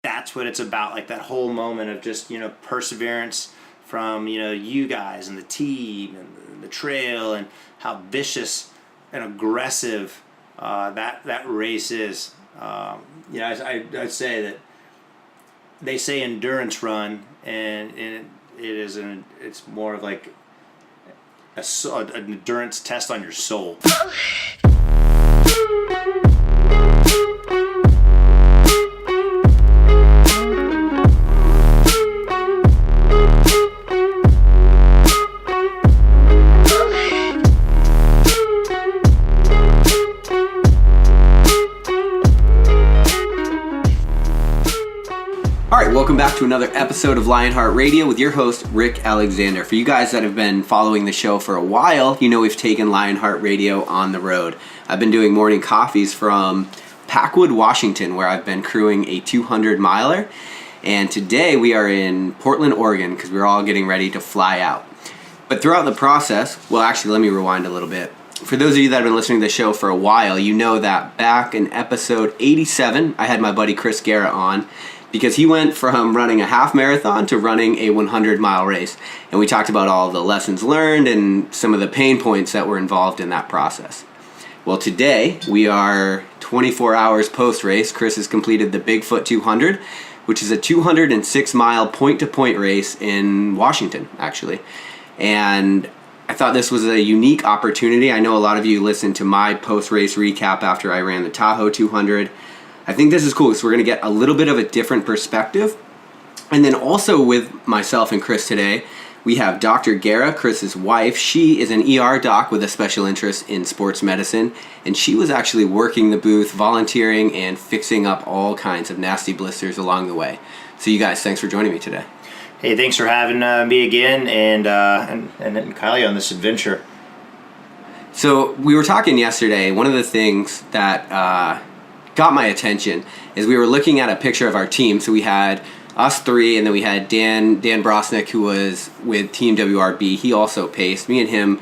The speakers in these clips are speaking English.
that's what it's about, like that whole moment of just, perseverance from, you guys and the team and the trail, and how vicious and aggressive that race is. I'd say that they say endurance run, and it's more of like an endurance test on your soul. Welcome back to another episode of Lionheart Radio with your host, Rick Alexander. For you guys that have been following the show for a while, you know we've taken Lionheart Radio on the road. I've been doing morning coffees from Packwood, Washington, where I've been crewing a 200-miler. And today we are in Portland, Oregon, because we're all getting ready to fly out. But throughout the process, well, actually, let me rewind a little bit. For those of you that have been listening to the show for a while, you know that back in episode 87, I had my buddy Chris Guerra on, because he went from running a half marathon to running a 100-mile race. And we talked about all the lessons learned and some of the pain points that were involved in that process. Well, today we are 24 hours post-race. Chris has completed the Bigfoot 200, which is a 206-mile point-to-point race in Washington, actually. And I thought this was a unique opportunity. I know a lot of you listened to my post-race recap after I ran the Tahoe 200. I think this is cool because we're going to get a little bit of a different perspective. And then also with myself and Chris today, we have Dr. Guerra, Chris's wife. She is an ER doc with a special interest in sports medicine, and she was actually working the booth, volunteering, and fixing up all kinds of nasty blisters along the way. So you guys, thanks for joining me today. Hey, thanks for having me again, and Kylie on this adventure. So we were talking yesterday. One of the things that got my attention is we were looking at a picture of our team. So we had us three, and then we had Dan Brosnick, who was with Team WRB. He also paced. Me and him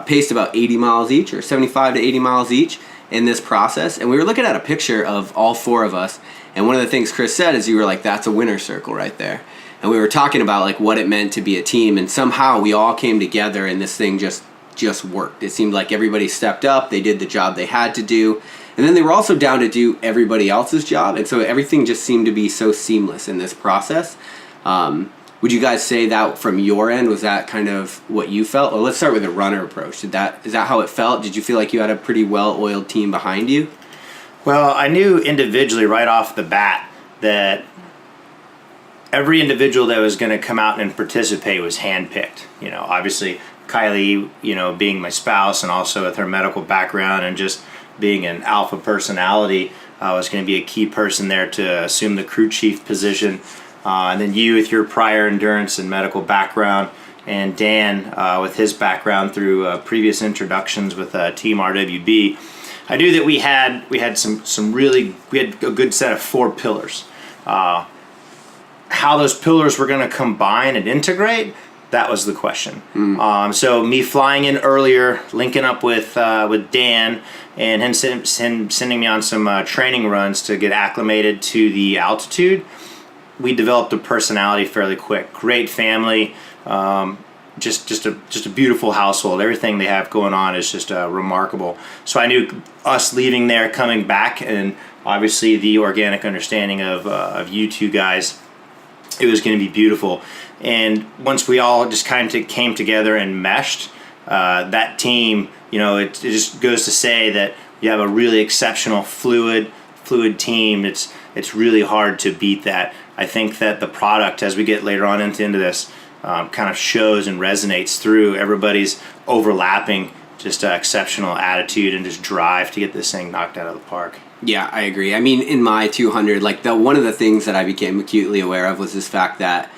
paced about 80 miles each, or 75 to 80 miles each in this process. And we were looking at a picture of all four of us. And one of the things Chris said is you were like, that's a winner's circle right there. And we were talking about like what it meant to be a team. And somehow we all came together and this thing just worked. It seemed like everybody stepped up. They did the job they had to do. And then they were also down to do everybody else's job. And so everything just seemed to be so seamless in this process. Would you guys say that from your end, was that kind of what you felt? Well, let's start with the runner approach. Is that how it felt? Did you feel like you had a pretty well-oiled team behind you? Well, I knew individually right off the bat that every individual that was going to come out and participate was handpicked. Obviously Kylie, being my spouse and also with her medical background and just being an alpha personality, was going to be a key person there to assume the crew chief position. And then you with your prior endurance and medical background, and Dan with his background through previous introductions with Team RWB. I knew that we had we had a good set of 4 pillars. How those pillars were going to combine and integrate, that was the question. So me flying in earlier, linking up with Dan, and him sending me on some training runs to get acclimated to the altitude, we developed a personality fairly quick. Great family, just a beautiful household. Everything they have going on is just remarkable. So I knew us leaving there, coming back, and obviously the organic understanding of you two guys, it was going to be beautiful. And once we all just kind of came together and meshed, that team, it just goes to say that you have a really exceptional fluid team. It's really hard to beat that. I think that the product, as we get later on into this, kind of shows and resonates through everybody's overlapping, just exceptional attitude and just drive to get this thing knocked out of the park. Yeah, I agree. I mean, in my 200, one of the things that I became acutely aware of was this fact that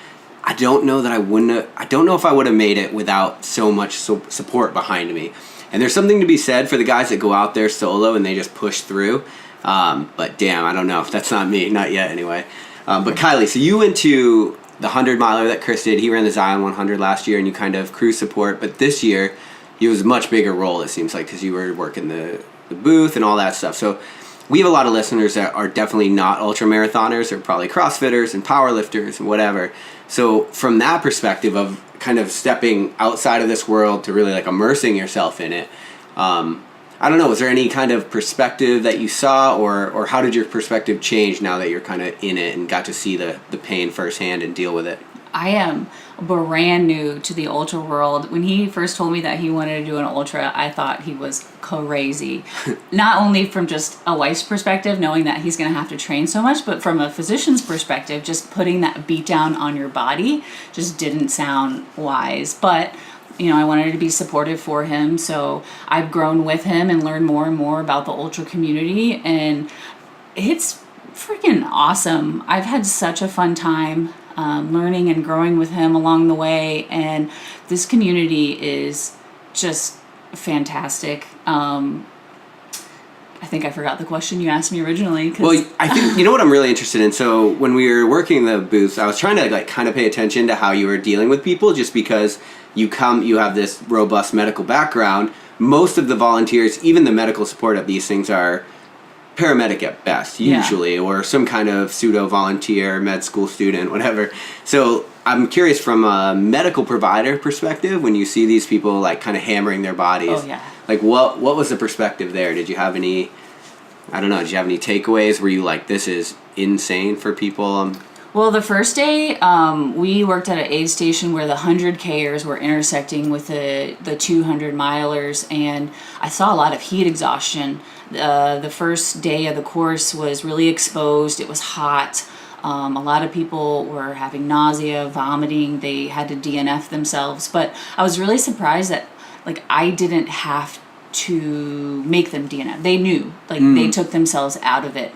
I don't know if I would have made it without so much support behind me. And there's something to be said for the guys that go out there solo and they just push through. But damn, I don't know. That's not me. Not yet, anyway. But Kylie, so you went to the 100-miler that Chris did. He ran the Zion 100 last year, and you kind of crew support. But this year, it was a much bigger role, it seems like, because you were working the booth and all that stuff. So we have a lot of listeners that are definitely not ultra marathoners. They're probably CrossFitters and powerlifters and whatever. So from that perspective of kind of stepping outside of this world to really like immersing yourself in it, I don't know, was there any kind of perspective that you saw, or how did your perspective change now that you're kind of in it and got to see the pain firsthand and deal with it? I am brand new to the ultra world. When he first told me that he wanted to do an ultra, I thought he was crazy. Not only from just a wife's perspective, knowing that he's going to have to train so much, but from a physician's perspective, just putting that beat down on your body just didn't sound wise. But I wanted to be supportive for him, so I've grown with him and learned more and more about the ultra community, and it's freaking awesome. I've had such a fun time learning and growing with him along the way, and this community is just fantastic. I think I forgot the question you asked me originally. Well, I think, what I'm really interested in, so when we were working the booths, I was trying to kind of pay attention to how you were dealing with people, just because you have this robust medical background. Most of the volunteers, even the medical support at these things, are paramedic at best, usually, or some kind of pseudo-volunteer, med school student, whatever. So I'm curious, from a medical provider perspective, when you see these people kind of hammering their bodies, what was the perspective there? Did you have any, did you have any takeaways? Were you this is insane for people? Well, the first day, we worked at an aid station where the 100Kers were intersecting with the 200-milers, and I saw a lot of heat exhaustion. The first day of the course was really exposed. It was hot. A lot of people were having nausea, vomiting. They had to DNF themselves. But I was really surprised that I didn't have to make them DNF. They knew. They took themselves out of it.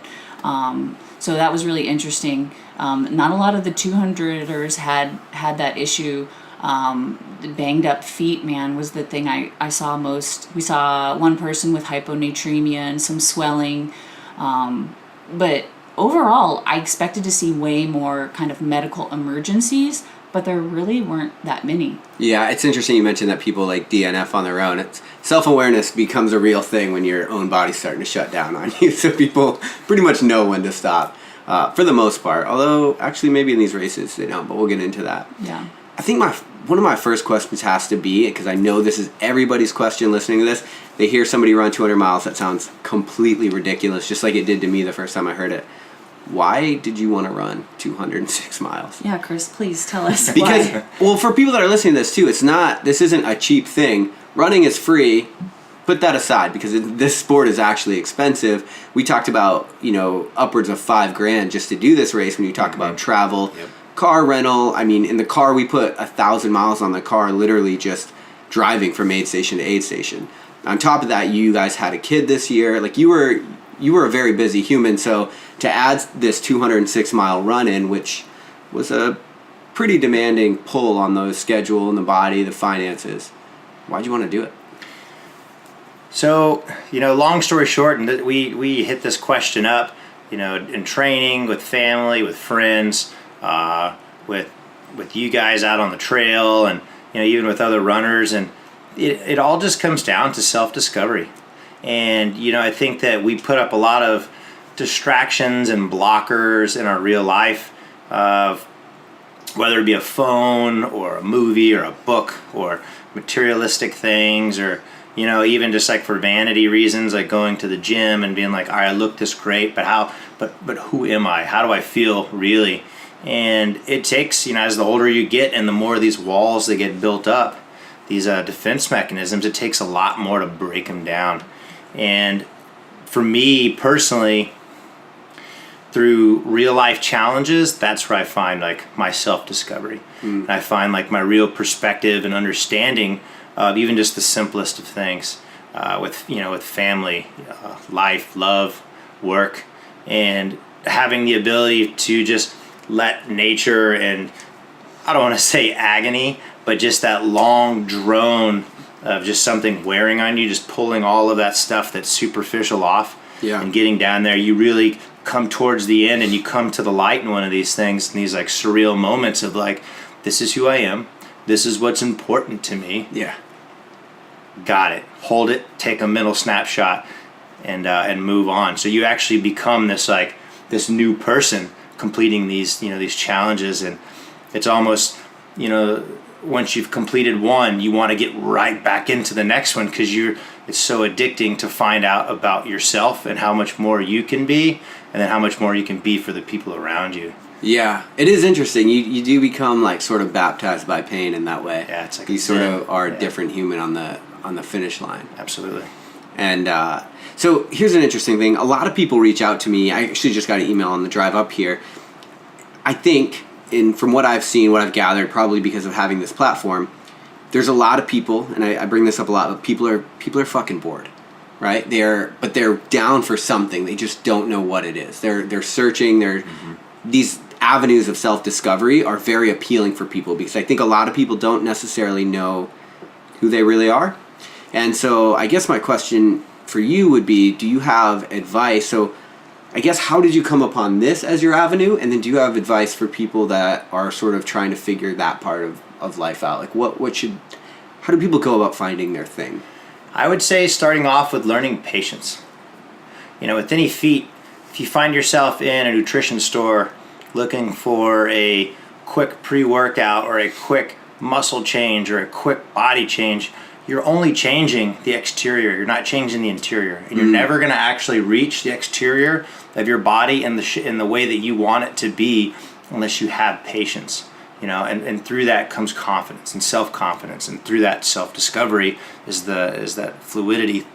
So that was really interesting. Not a lot of the 200ers had that issue. The banged up feet, man, was the thing I saw most. We saw one person with hyponatremia and some swelling. But overall, I expected to see way more kind of medical emergencies, but there really weren't that many. Yeah, it's interesting you mentioned that people DNF on their own. Self-awareness becomes a real thing when your own body's starting to shut down on you, so people pretty much know when to stop, for the most part. Although, actually, maybe in these races they don't, but we'll get into that. Yeah. I think one of my first questions has to be, because I know this is everybody's question listening to this, they hear somebody run 200 miles, that sounds completely ridiculous, just like it did to me the first time I heard it. Why did you want to run 206 miles? Yeah, Chris, please tell us because, why. Well, for people that are listening to this too, this isn't a cheap thing. Running is free. Put that aside, because this sport is actually expensive. We talked about, upwards of $5,000 just to do this race when you talk about travel, car rental. I mean, in the car, we put 1,000 miles on the car, literally just driving from aid station to aid station. On top of that, you guys had a kid this year. You were a very busy human, so to add this 206-mile run in, which was a pretty demanding pull on the schedule and the body, the finances, why'd you want to do it? So, long story short, and we hit this question up, in training, with family, with friends, with you guys out on the trail, and even with other runners, and it all just comes down to self-discovery. And I think that we put up a lot of distractions and blockers in our real life, whether it be a phone or a movie or a book or materialistic things, or even just for vanity reasons, going to the gym and being all right, I look this great, but who am I? How do I feel really? And it takes, as the older you get and the more of these walls that get built up, these defense mechanisms, it takes a lot more to break them down. And for me personally, through real life challenges, that's where I find my self-discovery. And I find my real perspective and understanding of even just the simplest of things, with family, life, love, work, and having the ability to just let nature, and I don't want to say agony, but just that long drone of just something wearing on you, just pulling all of that stuff that's superficial off, and getting down there, you really come towards the end and you come to the light in one of these things, and these surreal moments of this is who I am, this is what's important to me. Yeah. Got it. Hold it, take a mental snapshot. and move on. So you actually become this new person completing these challenges, and it's almost, once you've completed one, you want to get right back into the next one, because it's so addicting to find out about yourself and how much more you can be, and then how much more you can be for the people around you. Yeah, it is interesting. You do become like sort of baptized by pain in that way. Yeah, it's like you sort of are a different human on the finish line. Absolutely. And so here's an interesting thing. A lot of people reach out to me. I actually just got an email on the drive up here. I think, from what I've seen, what I've gathered, probably because of having this platform, there's a lot of people, and I bring this up a lot, but people are fucking bored, right? But they're down for something. They just don't know what it is. They're searching. These avenues of self-discovery are very appealing for people, because I think a lot of people don't necessarily know who they really are. And so I guess my question for you would be, do you have advice? So I guess, how did you come upon this as your avenue? And then do you have advice for people that are sort of trying to figure that part of life out? Like how do people go about finding their thing? I would say starting off with learning patience. With any feat, if you find yourself in a nutrition store looking for a quick pre-workout or a quick muscle change or a quick body change, you're only changing the exterior. You're not changing the interior. And you're never going to actually reach the exterior of your body in the way that you want it to be unless you have patience. And through that comes confidence and self-confidence, and through that self-discovery is that fluidity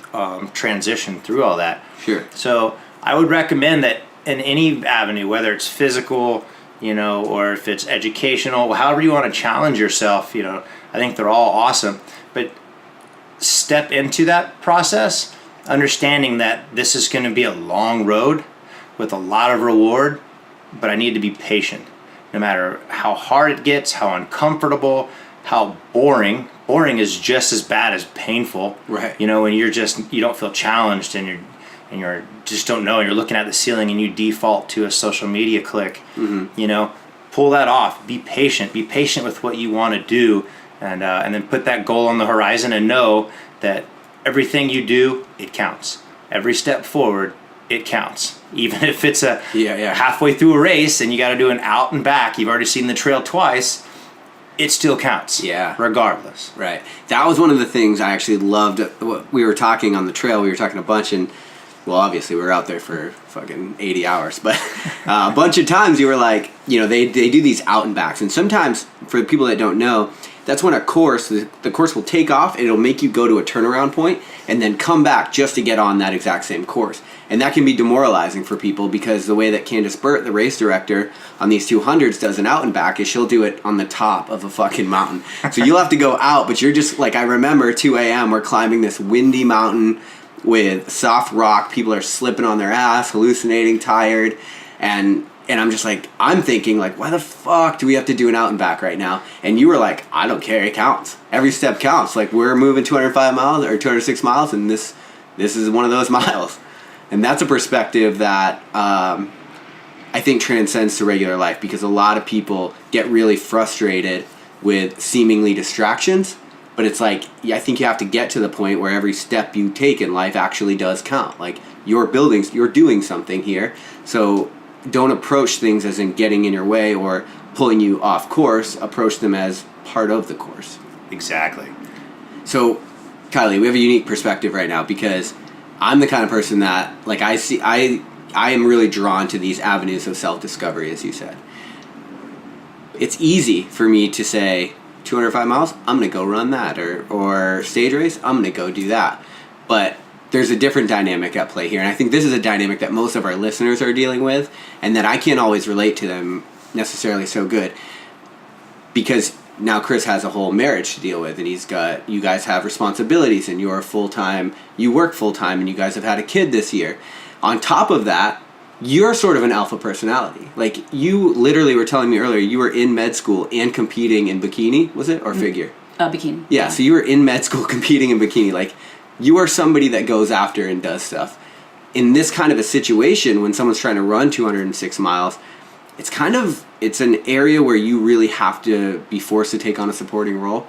transition through all that. Sure. So I would recommend that in any avenue, whether it's physical, or if it's educational, however you want to challenge yourself, I think they're all awesome. But step into that process, understanding that this is going to be a long road with a lot of reward, but I need to be patient. No matter how hard it gets, how uncomfortable, how boring is just as bad as painful. Right. When you don't feel challenged, and you're just don't know, and you're looking at the ceiling and you default to a social media click. Pull that off. Be patient with what you want to do, and then put that goal on the horizon, and know that everything you do, it counts. Every step forward, it counts. Even if it's halfway through a race and you got to do an out and back, you've already seen the trail twice, it still counts. Yeah. Regardless. Right. That was one of the things I actually loved. We were talking on the trail, we were talking a bunch, and well, obviously we were out there for fucking 80 hours, but a bunch of times you were like, they do these out and backs, and sometimes, for the people that don't know, that's when the course will take off, and it'll make you go to a turnaround point and then come back just to get on that exact same course. And that can be demoralizing for people, because the way that Candace Burt, the race director on these 200s, does an out and back is she'll do it on the top of a fucking mountain. So you'll have to go out, but you're just like, I remember 2 a.m. we're climbing this windy mountain with soft rock. People are slipping on their ass, hallucinating, tired, and I'm just like, I'm thinking like, why the fuck do we have to do an out and back right now? And you were like, I don't care, it counts. Every step counts. Like, we're moving 205 miles or 206 miles, and this is one of those miles. And that's a perspective that I think transcends to regular life, because a lot of people get really frustrated with seemingly distractions. But it's like, I think you have to get to the point where every step you take in life actually does count. Like, you're doing something here. So don't approach things as in getting in your way or pulling you off course. Approach them as part of the course. Exactly. So, Kylie, we have a unique perspective right now, because I'm the kind of person that, like, I am really drawn to these avenues of self-discovery, as you said. It's easy for me to say, 205 miles, I'm going to go run that, or stage race, I'm going to go do that. But there's a different dynamic at play here, and I think this is a dynamic that most of our listeners are dealing with, and that I can't always relate to them necessarily so good, because now Chris has a whole marriage to deal with, and you guys have responsibilities, and you work full-time, and you guys have had a kid this year. On top of that, you're sort of an alpha personality. Like, you literally were telling me earlier, you were in med school and competing in bikini, was it? Or figure? Bikini. Yeah, so you were in med school competing in bikini. Like, you are somebody that goes after and does stuff. In this kind of a situation, when someone's trying to run 206 miles, it's an area where you really have to be forced to take on a supporting role,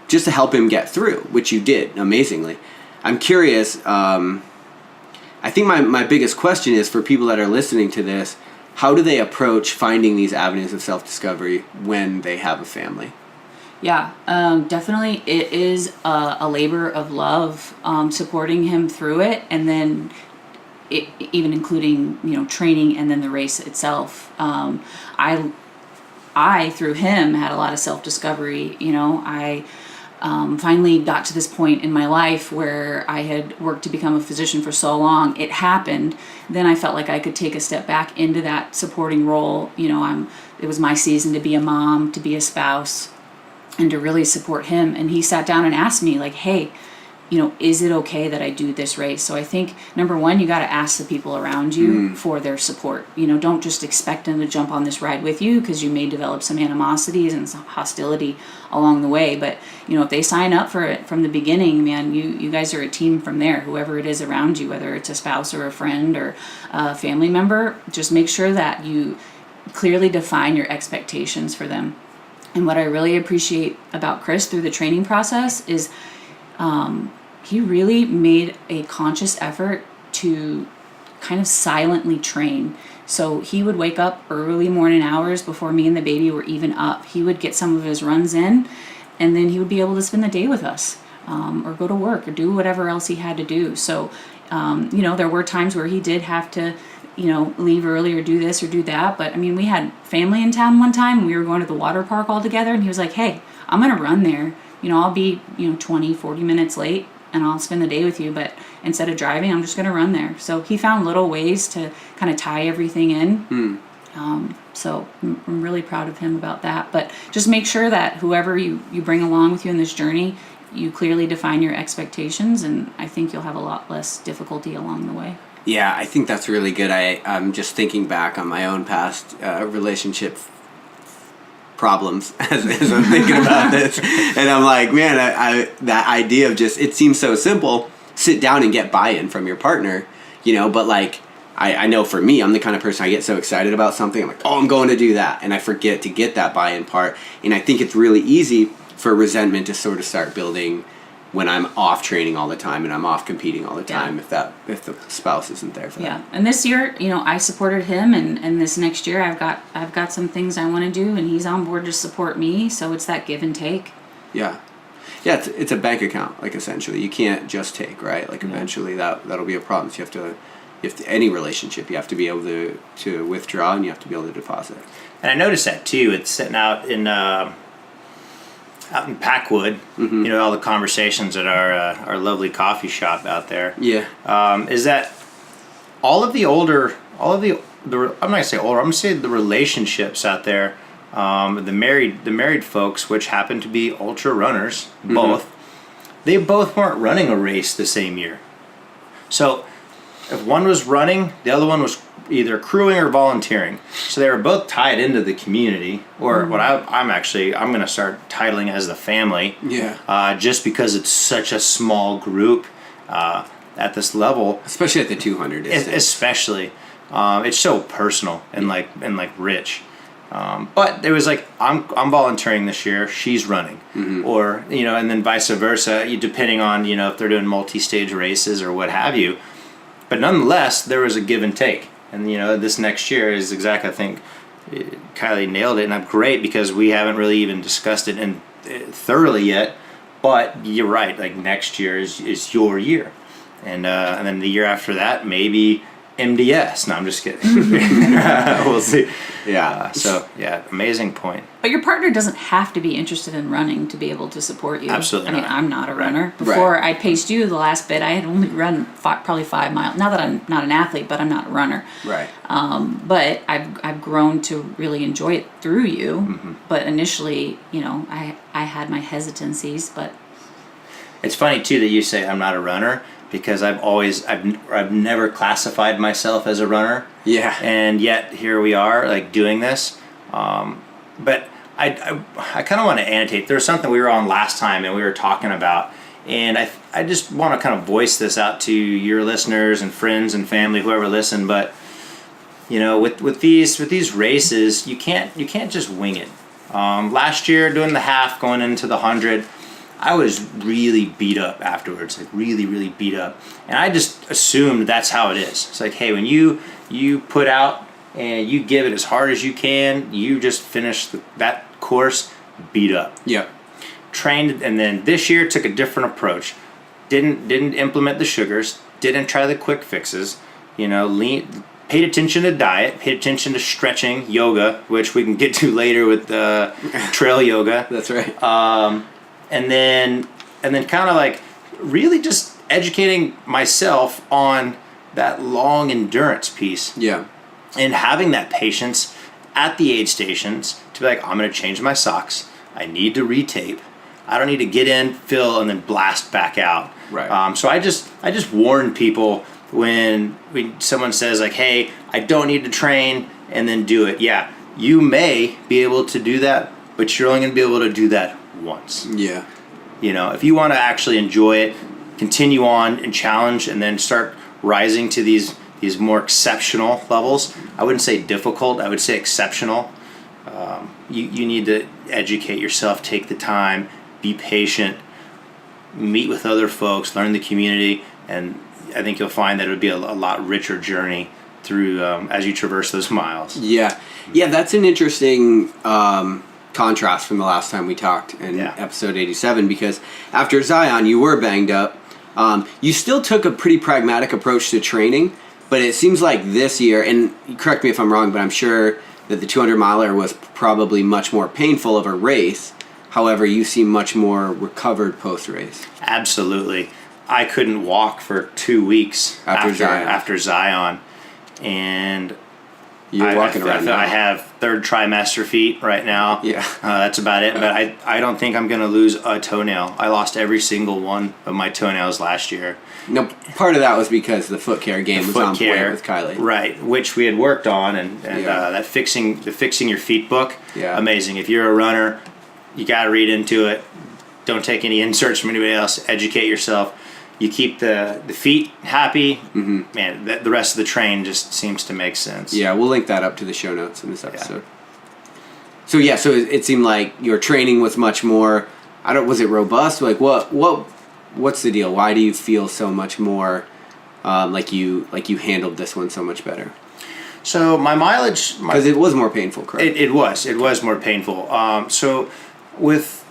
just to help him get through, which you did amazingly. I'm curious, I think my biggest question is for people that are listening to this, how do they approach finding these avenues of self-discovery when they have a family? Yeah, definitely it is a labor of love, supporting him through it, and then even including, training and then the race itself. I through him had a lot of self-discovery. I finally got to this point in my life where I had worked to become a physician for so long. It happened. Then I felt like I could take a step back into that supporting role. It was my season to be a mom, to be a spouse, and to really support him. And he sat down and asked me, like, hey, is it okay that I do this race? So I think, number one, you got to ask the people around you for their support. Don't just expect them to jump on this ride with you, because you may develop some animosities and some hostility along the way. But, if they sign up for it from the beginning, man, you guys are a team from there. Whoever it is around you, whether it's a spouse or a friend or a family member, just make sure that you clearly define your expectations for them. And what I really appreciate about Chris through the training process is he really made a conscious effort to kind of silently train. So he would wake up early morning hours before me and the baby were even up. He would get some of his runs in, and then he would be able to spend the day with us, or go to work or do whatever else he had to do. So, there were times where he did have to, leave early or do this or do that. But we had family in town one time, and we were going to the water park all together, and he was like, hey, I'm going to run there. I'll be, 20, 40 minutes late, and I'll spend the day with you, but instead of driving, I'm just going to run there. So he found little ways to kind of tie everything in. So I'm really proud of him about that. But just make sure that whoever you bring along with you in this journey, you clearly define your expectations, and I think you'll have a lot less difficulty along the way. Yeah, I think that's really good. I'm just thinking back on my own past relationship problems as I'm thinking about this, and I'm like, man, I that idea of just, it seems so simple, sit down and get buy-in from your partner, but like I know for me, I'm the kind of person, I get so excited about something, I'm like, oh, I'm going to do that, and I forget to get that buy-in part. And I think it's really easy for resentment to sort of start building when I'm off training all the time and I'm off competing all the time, if the spouse isn't there for that. Yeah, and this year, I supported him, and this next year I've got some things I want to do, and he's on board to support me. So it's that give and take. Yeah, it's a bank account, like, essentially. You can't just take, right? Like, eventually that'll be a problem. So you have to any relationship, you have to be able to withdraw, and you have to be able to deposit. And I noticed that too. It's sitting out in Packwood, all the conversations at our lovely coffee shop out there. Yeah. Is that all of the I'm not gonna say older, I'm gonna say the relationships out there, the married folks, which happen to be ultra runners, they both weren't running a race the same year. So if one was running, the other one was either crewing or volunteering. So they were both tied into the community, or what I'm going to start titling as the family. Yeah. Just because it's such a small group at this level, especially at the 200. Especially, it's so personal and rich. But it was like, I'm volunteering this year, she's running, or and then vice versa, depending on if they're doing multi-stage races or what have you. But nonetheless, there was a give and take. And, this next year is exactly, I think, Kylie nailed it. And I'm great because we haven't really even discussed it thoroughly yet. But you're right. Like, next year is your year. And then the year after that, maybe MDS. No, I'm just kidding. We'll see. Yeah. Amazing point. But your partner doesn't have to be interested in running to be able to support you. Absolutely not. I'm not a runner. Before I paced you the last bit, I had only run probably 5 miles. Not that I'm not an athlete, but I'm not a runner. Right. But I've grown to really enjoy it through you. But initially, I had my hesitancies. But it's funny too that you say I'm not a runner, because I've never classified myself as a runner. Yeah. And yet here we are, like, doing this. But I kind of want to annotate. There was something we were on last time and we were talking about, and I just want to kind of voice this out to your listeners and friends and family, whoever listen. But with these races, you can't just wing it. Last year, doing the half, going into the 100. I was really beat up afterwards, like really, really beat up. And I just assumed that's how it is. It's like, hey, when you put out and you give it as hard as you can, you just finish that course beat up. Yep. Trained, and then this year took a different approach. Didn't implement the sugars, didn't try the quick fixes, paid attention to diet, paid attention to stretching, yoga, which we can get to later with trail yoga. That's right. And then kind of like really just educating myself on that long endurance piece. Yeah. And having that patience at the aid stations to be like, I'm going to change my socks. I need to retape. I don't need to get in, fill, and then blast back out. Right. So I just warn people when someone says like, hey, I don't need to train, and then do it. Yeah, you may be able to do that, but you're only going to be able to do that once. Yeah. If you want to actually enjoy it, continue on and challenge, and then start rising to these more exceptional levels. I wouldn't say difficult. I would say exceptional. You need to educate yourself, take the time, be patient, meet with other folks, learn the community, and I think you'll find that it would be a lot richer journey through as you traverse those miles. Yeah, that's an interesting contrast from the last time we talked in episode 87, because after Zion, you were banged up. You still took a pretty pragmatic approach to training, but it seems like this year, and correct me if I'm wrong, but I'm sure that the 200 miler was probably much more painful of a race. However, you seem much more recovered post-race. Absolutely. I couldn't walk for 2 weeks after Zion. And you're walking around now. I have third trimester feet right now. Yeah. That's about it. But I don't think I'm going to lose a toenail. I lost every single one of my toenails last year. No, part of that was because the foot care game was on point with Kylie. Right, which we had worked on, and that fixing your feet book, amazing. If you're a runner, you got to read into it. Don't take any inserts from anybody else. Educate yourself. You keep the feet happy. Mm-hmm. Man, the rest of the train just seems to make sense. Yeah, we'll link that up to the show notes in this episode. Yeah. So it seemed like your training was much more. Was it robust? Like what's the deal? Why do you feel so much more like you handled this one so much better? So my mileage, because it was more painful, correct? It was more painful. So with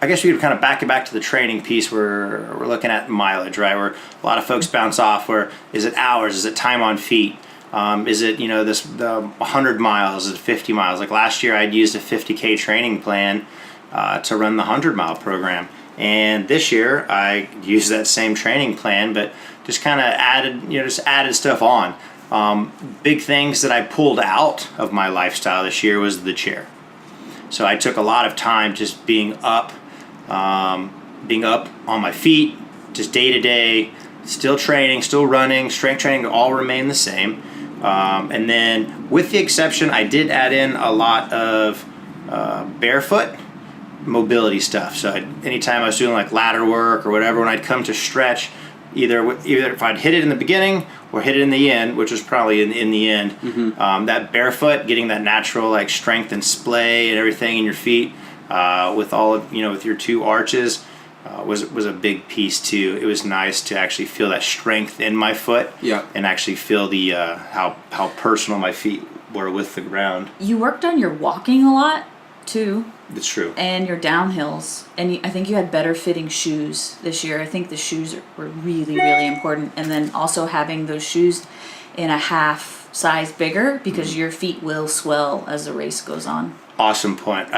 I guess we could kind of back it back to the training piece where we're looking at mileage, right? Where a lot of folks bounce off. Where is it hours? Is it time on feet? Is it the 100 miles? Is it 50 miles? Like last year, I'd used a 50K training plan to run the 100-mile program, and this year I used that same training plan, but just kind of added stuff on. Big things that I pulled out of my lifestyle this year was the chair. So I took a lot of time just being up on my feet, just day to day, still training, still running, strength training, all remain the same. And then with the exception, I did add in a lot of barefoot mobility stuff. So anytime I was doing like ladder work or whatever, when I'd come to stretch, either if I'd hit it in the beginning or hit it in the end, which was probably in the end, that barefoot, getting that natural like strength and splay and everything in your feet, with all of with your two arches, was a big piece too. It was nice to actually feel that strength in my foot, and actually feel the how personal my feet were with the ground. You worked on your walking a lot too. That's true. And your downhills. And I think you had better fitting shoes this year. I think the shoes were really, really important. And then also having those shoes in a half size bigger, because your feet will swell as the race goes on. Awesome point.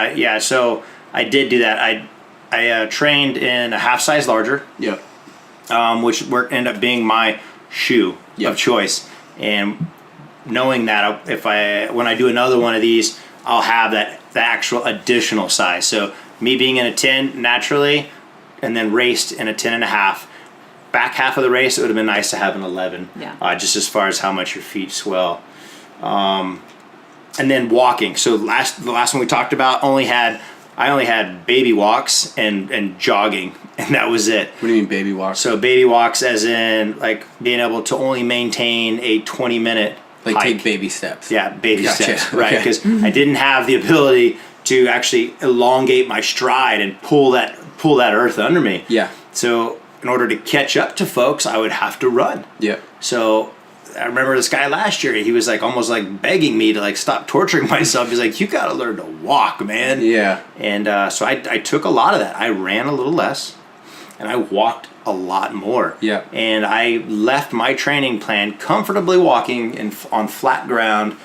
So I did do that. I trained in a half size larger. Yep. Which ended up being my shoe of choice. And knowing that when I do another one of these, I'll have the actual additional size. So me being in a 10 naturally, and then raced in a 10.5. Back half of the race, it would have been nice to have an 11. Yeah. Just as far as how much your feet swell. And then walking. So the last one we talked about, I only had baby walks and jogging, and that was it. What do you mean baby walks? So baby walks as in like being able to only maintain a 20-minute like hike. Take baby steps. Yeah, baby steps, right? Okay. Because I didn't have the ability to actually elongate my stride and pull pull that earth under me. Yeah. So in order to catch up to folks, I would have to run. Yeah. So I remember this guy last year, he was like almost like begging me to like stop torturing myself. He's like, you got to learn to walk, man. Yeah. And so I took a lot of that. I ran a little less and I walked a lot more. Yeah. And I left my training plan comfortably walking on flat ground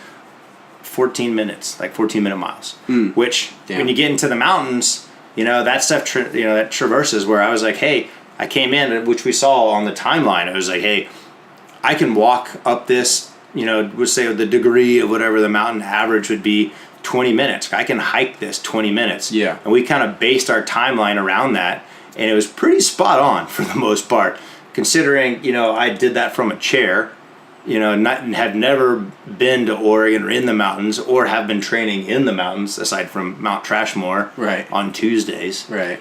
14 minutes, like 14-minute miles, which when you get into the mountains, you know, that stuff, that traverses where I was like, hey, I came in, which we saw on the timeline. I was like, hey, I can walk up this, would say the degree of whatever the mountain average would be 20 minutes. I can hike this 20 minutes. Yeah. And we kind of based our timeline around that. And it was pretty spot on for the most part, considering, I did that from a chair, have never been to Oregon or in the mountains or have been training in the mountains aside from Mount Trashmore on Tuesdays. Right.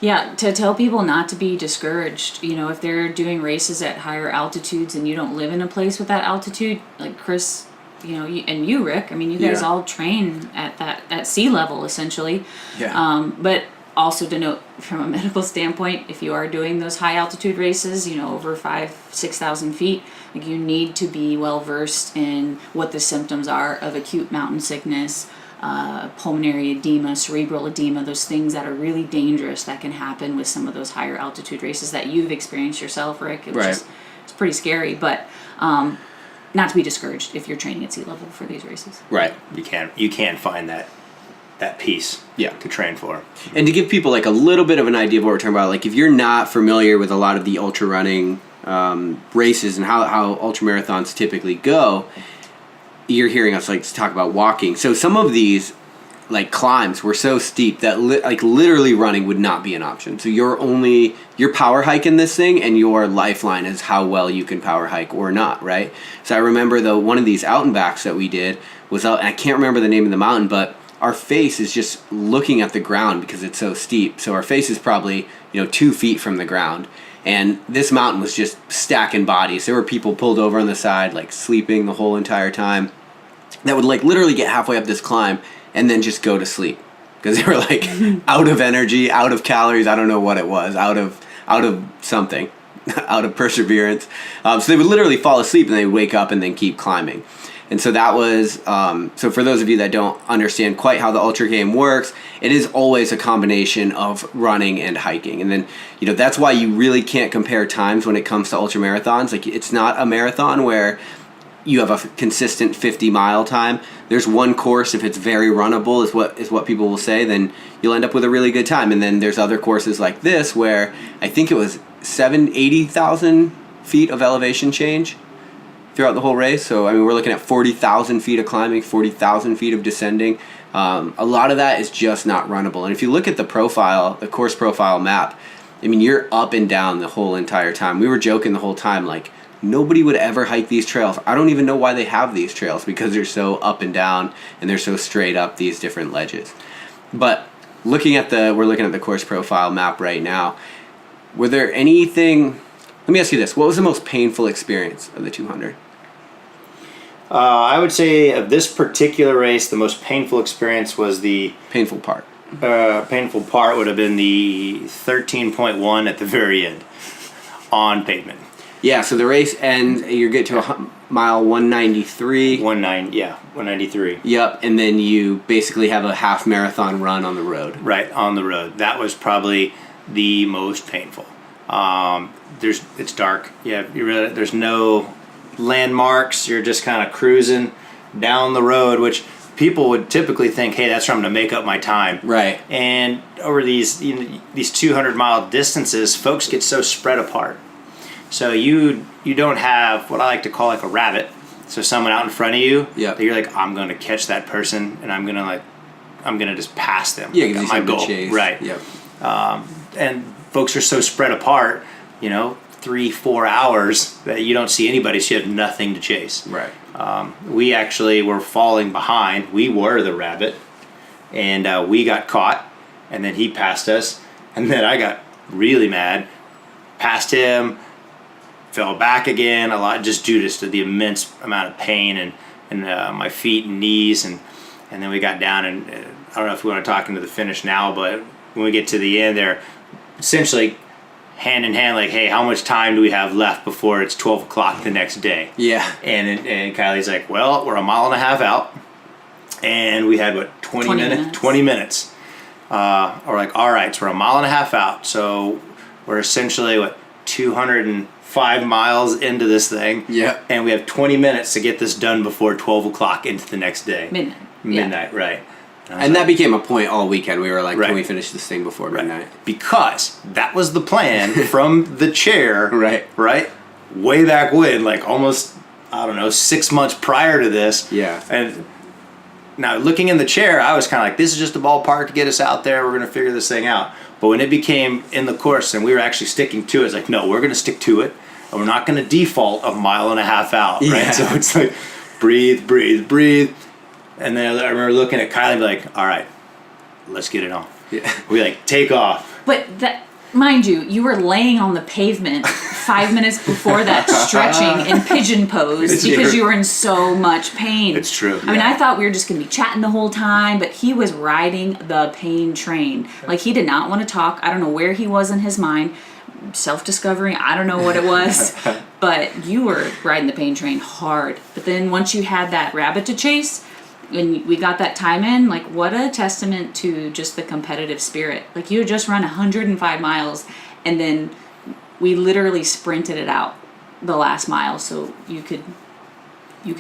Yeah, to tell people not to be discouraged, if they're doing races at higher altitudes and you don't live in a place with that altitude, like Chris, and you, Rick, I mean, you guys all train at sea level essentially. Yeah. But also to note from a medical standpoint, if you are doing those high altitude races, over 5,000-6,000 feet, like you need to be well versed in what the symptoms are of acute mountain sickness, pulmonary edema, cerebral edema, those things that are really dangerous that can happen with some of those higher altitude races that you've experienced yourself, Rick. It's pretty scary, but not to be discouraged if you're training at sea level for these races. Right. You can find that piece to train for. And to give people like a little bit of an idea of what we're talking about, like if you're not familiar with a lot of the ultra running races and how ultra marathons typically go, you're hearing us like talk about walking. So some of these like climbs were so steep that literally running would not be an option. So you're power hiking this thing, and your lifeline is how well you can power hike or not, right? So I remember one of these out and backs that we did was out, and I can't remember the name of the mountain, but our face is just looking at the ground because it's so steep. So our face is probably 2 feet from the ground. And this mountain was just stacking bodies. There were people pulled over on the side, like sleeping the whole entire time, that would like literally get halfway up this climb and then just go to sleep because they were like out of energy, out of calories. I don't know what it was, out of something, out of perseverance. So they would literally fall asleep and they would wake up and then keep climbing. And so that was, so for those of you that don't understand quite how the ultra game works, it is always a combination of running and hiking. And then, that's why you really can't compare times when it comes to ultra marathons. Like it's not a marathon where you have a consistent 50-mile time. There's one course, if it's very runnable, is what people will say, then you'll end up with a really good time. And then there's other courses like this where I think it was 80,000 feet of elevation change throughout the whole race. So, I mean, we're looking at 40,000 feet of climbing, 40,000 feet of descending. A lot of that is just not runnable. And if you look at the course profile map, I mean, you're up and down the whole entire time. We were joking the whole time, like, nobody would ever hike these trails. I don't even know why they have these trails because they're so up and down and they're so straight up these different ledges. But we're looking at the course profile map right now. Were there anything, let me ask you this, what was the most painful experience of the 200? I would say of this particular race, the most painful experience was the... Painful part. Painful part would have been the 13.1 at the very end on pavement. Yeah, so the race ends, you get to mile 193. 193. Yep, and then you basically have a half marathon run on the road. Right, on the road. That was probably the most painful. It's dark. Yeah, there's no landmarks. You're just kind of cruising down the road, which people would typically think, hey, that's where I'm going to make up my time. Right. And over these 200-mile distances, folks get so spread apart. So you don't have what I like to call like a rabbit. So someone out in front of you, that you're like, I'm going to catch that person, and I'm gonna just pass them. Yeah, because my goal, chase. Right. Yep. And folks are so spread apart, 3-4 hours that you don't see anybody, so you have nothing to chase. Right. We actually were falling behind. We were the rabbit, and we got caught, and then he passed us, and then I got really mad, passed him, fell back again a lot, just due to the immense amount of pain and my feet and knees, and then we got down, and I don't know if we want to talk into the finish now, but when we get to the end, they're essentially hand in hand, like, hey, how much time do we have left before it's 12 o'clock the next day? Yeah. And Kylie's like, well, we're a mile and a half out, and we had, 20 minutes? 20 minutes. Or like, all right, so we're a mile and a half out, so we're essentially, 205 miles into this thing. Yeah. And we have 20 minutes to get this done before 12 o'clock into the next day. Midnight. Right. And that became a point all weekend. We were like, Right. can we finish this thing before midnight? Because that was the plan from the chair. Right. Right? Way back when, like almost, 6 months prior to this. Yeah. And now looking in the chair, I was kind of like, this is just a ballpark to get us out there. We're going to figure this thing out. But when it became in the course and we were actually sticking to it, it's like, no, we're going to stick to it. And we're not going to default a mile and a half out. Right? Yeah. So it's like, breathe. And then I remember looking at Kylie and be like, all right, let's get it on. Yeah. We like take off. But that, mind you were laying on the pavement 5 minutes before that, stretching in pigeon pose It's because true. you were in so much pain. It's true. I mean, I thought we were just going to be chatting the whole time, but he was riding the pain train. Like, he did not want to talk. I don't know where he was in his mind. Self-discovery, I don't know what it was. But you were riding the pain train hard. But then once you had that rabbit to chase, and we got that time in, like, what a testament to just the competitive spirit. Like, you had just run 105 miles, and then we literally sprinted it out the last mile, so you could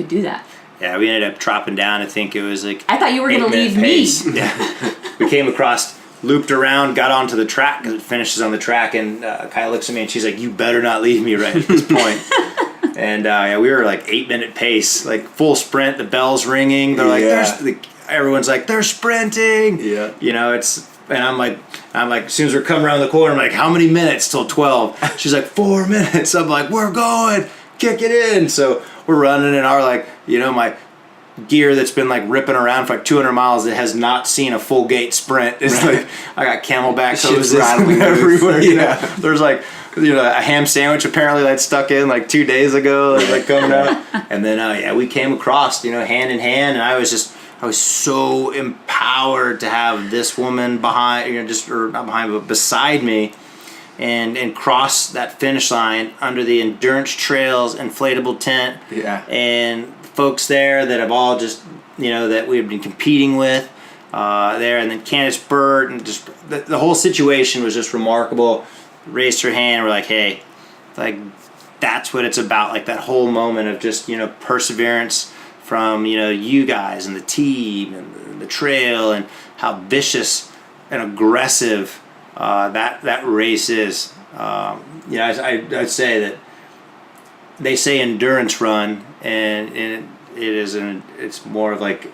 do that. Yeah, we ended up dropping down. I think it was like I thought you were going to 8-minute leave me. pace. Yeah, we came across, looped around, got onto the track because it finishes on the track, and Kyle looks at me and she's like, "You better not leave me right at this point." And yeah, we were like 8-minute pace, like full sprint. The bell's ringing. They're like, everyone's like, they're sprinting. Yeah. And I'm like, as soon as we're coming around the corner, I'm like, how many minutes till 12? She's like, 4 minutes. I'm like, we're going, kick it in. So we're running, and our my gear that's been like ripping around for like 200 miles that has not seen a full gate sprint. It's like, I got Camelback Shit's hoses rattling everywhere. loose. Yeah. There's like, a ham sandwich apparently that stuck in like 2 days ago, like coming out. And then, we came across, hand in hand, and I was so empowered to have this woman behind, or not behind, but beside me, and cross that finish line under the endurance trails inflatable tent. Yeah. And folks there that have all just, that we've been competing with there, and then Candace Burt, and just the whole situation was just remarkable. Raised her hand, we're like, hey, like, that's what it's about, like that whole moment of just, perseverance from, you guys and the team and the trail, and how vicious and aggressive that race is. I'd say that they say endurance run, and it's more of like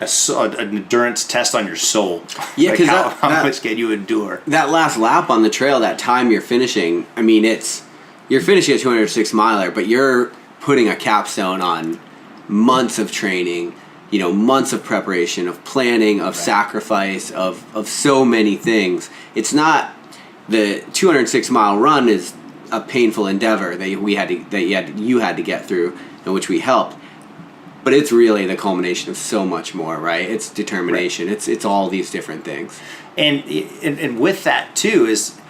an endurance test on your soul. Yeah, like because how much can you endure? That last lap on the trail, that time you're finishing, I mean, you're finishing a 206 miler, but you're putting a capstone on months of training, months of preparation, of planning, of sacrifice, of so many things. It's not the 206 mile run is a painful endeavor that you had to get through, in which we helped. But it's really the culmination of so much more, right? It's determination. Right. It's all these different things. And with that too is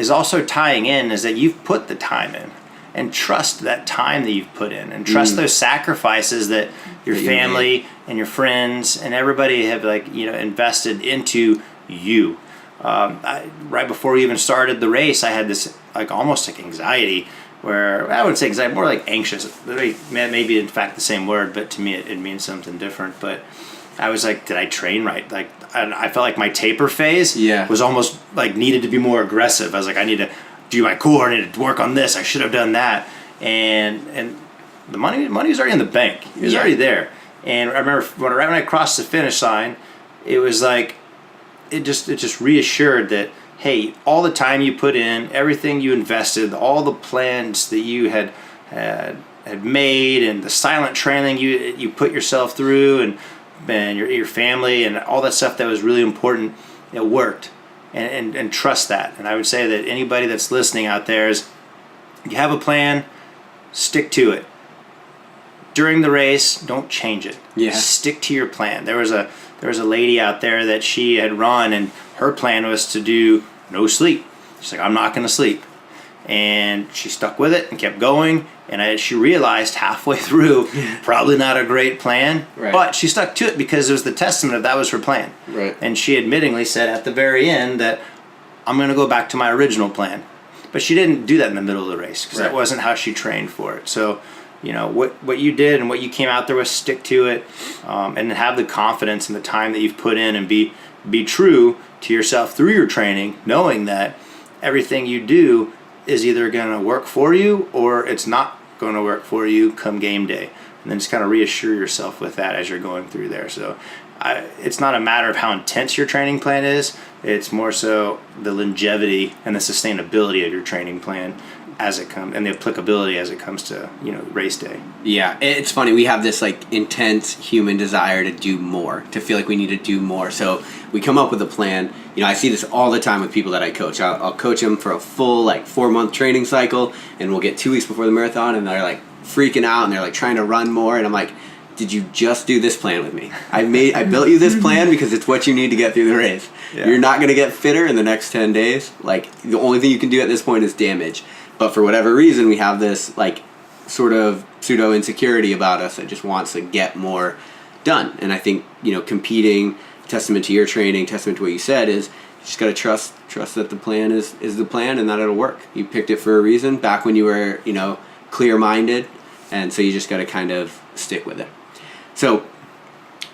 also tying in is that you've put the time in, and trust that time that you've put in, and trust those sacrifices that your family and your friends and everybody have invested into you. Right before we even started the race, I had this almost like anxiety. Where I would say anxiety, more like anxious. Maybe in fact the same word, but to me it means something different. But I was like, did I train right? Like I felt like my taper phase was almost like needed to be more aggressive. I was like, I need to do my core. I need to work on this. I should have done that. And the money was already in the bank. It was already there. And I remember right when I crossed the finish line, it was like it just reassured that, hey, all the time you put in, everything you invested, all the plans that you had made, and the silent training you put yourself through, and your family, and all that stuff that was really important, it worked. And trust that. And I would say that anybody that's listening out there is, you have a plan, stick to it. during the race, don't change it. Yeah. Stick to your plan. There was a lady out there that she had run, and her plan was to do no sleep. She's like, I'm not going to sleep. And she stuck with it and kept going. And she realized halfway through, probably not a great plan, but she stuck to it because it was the testament of that was her plan. Right. And she admittingly said at the very end that I'm going to go back to my original plan. But she didn't do that in the middle of the race because that wasn't how she trained for it. So, what you did and what you came out there with, stick to it, and have the confidence and the time that you've put in, and be true to yourself through your training, knowing that everything you do is either going to work for you or it's not going to work for you come game day. And then just kind of reassure yourself with that as you're going through there. So it's not a matter of how intense your training plan is. It's more so the longevity and the sustainability of your training plan as it comes, and the applicability as it comes to race day. Yeah, it's funny. We have this like intense human desire to do more, to feel like we need to do more. So we come up with a plan. I see this all the time with people that I coach. I'll coach them for a full 4-month training cycle, and we'll get 2 weeks before the marathon, and they're like freaking out, and they're like trying to run more, and I'm like, did you just do this plan with me? I built you this plan because it's what you need to get through the race. Yeah. You're not going to get fitter in the next 10 days. The only thing you can do at this point is damage. But for whatever reason, we have this sort of pseudo insecurity about us that just wants to get more done. And I think competing, testament to your training, testament to what you said, is you just got to trust that the plan is the plan and that it'll work. You picked it for a reason back when you were clear-minded, and so you just got to kind of stick with it. So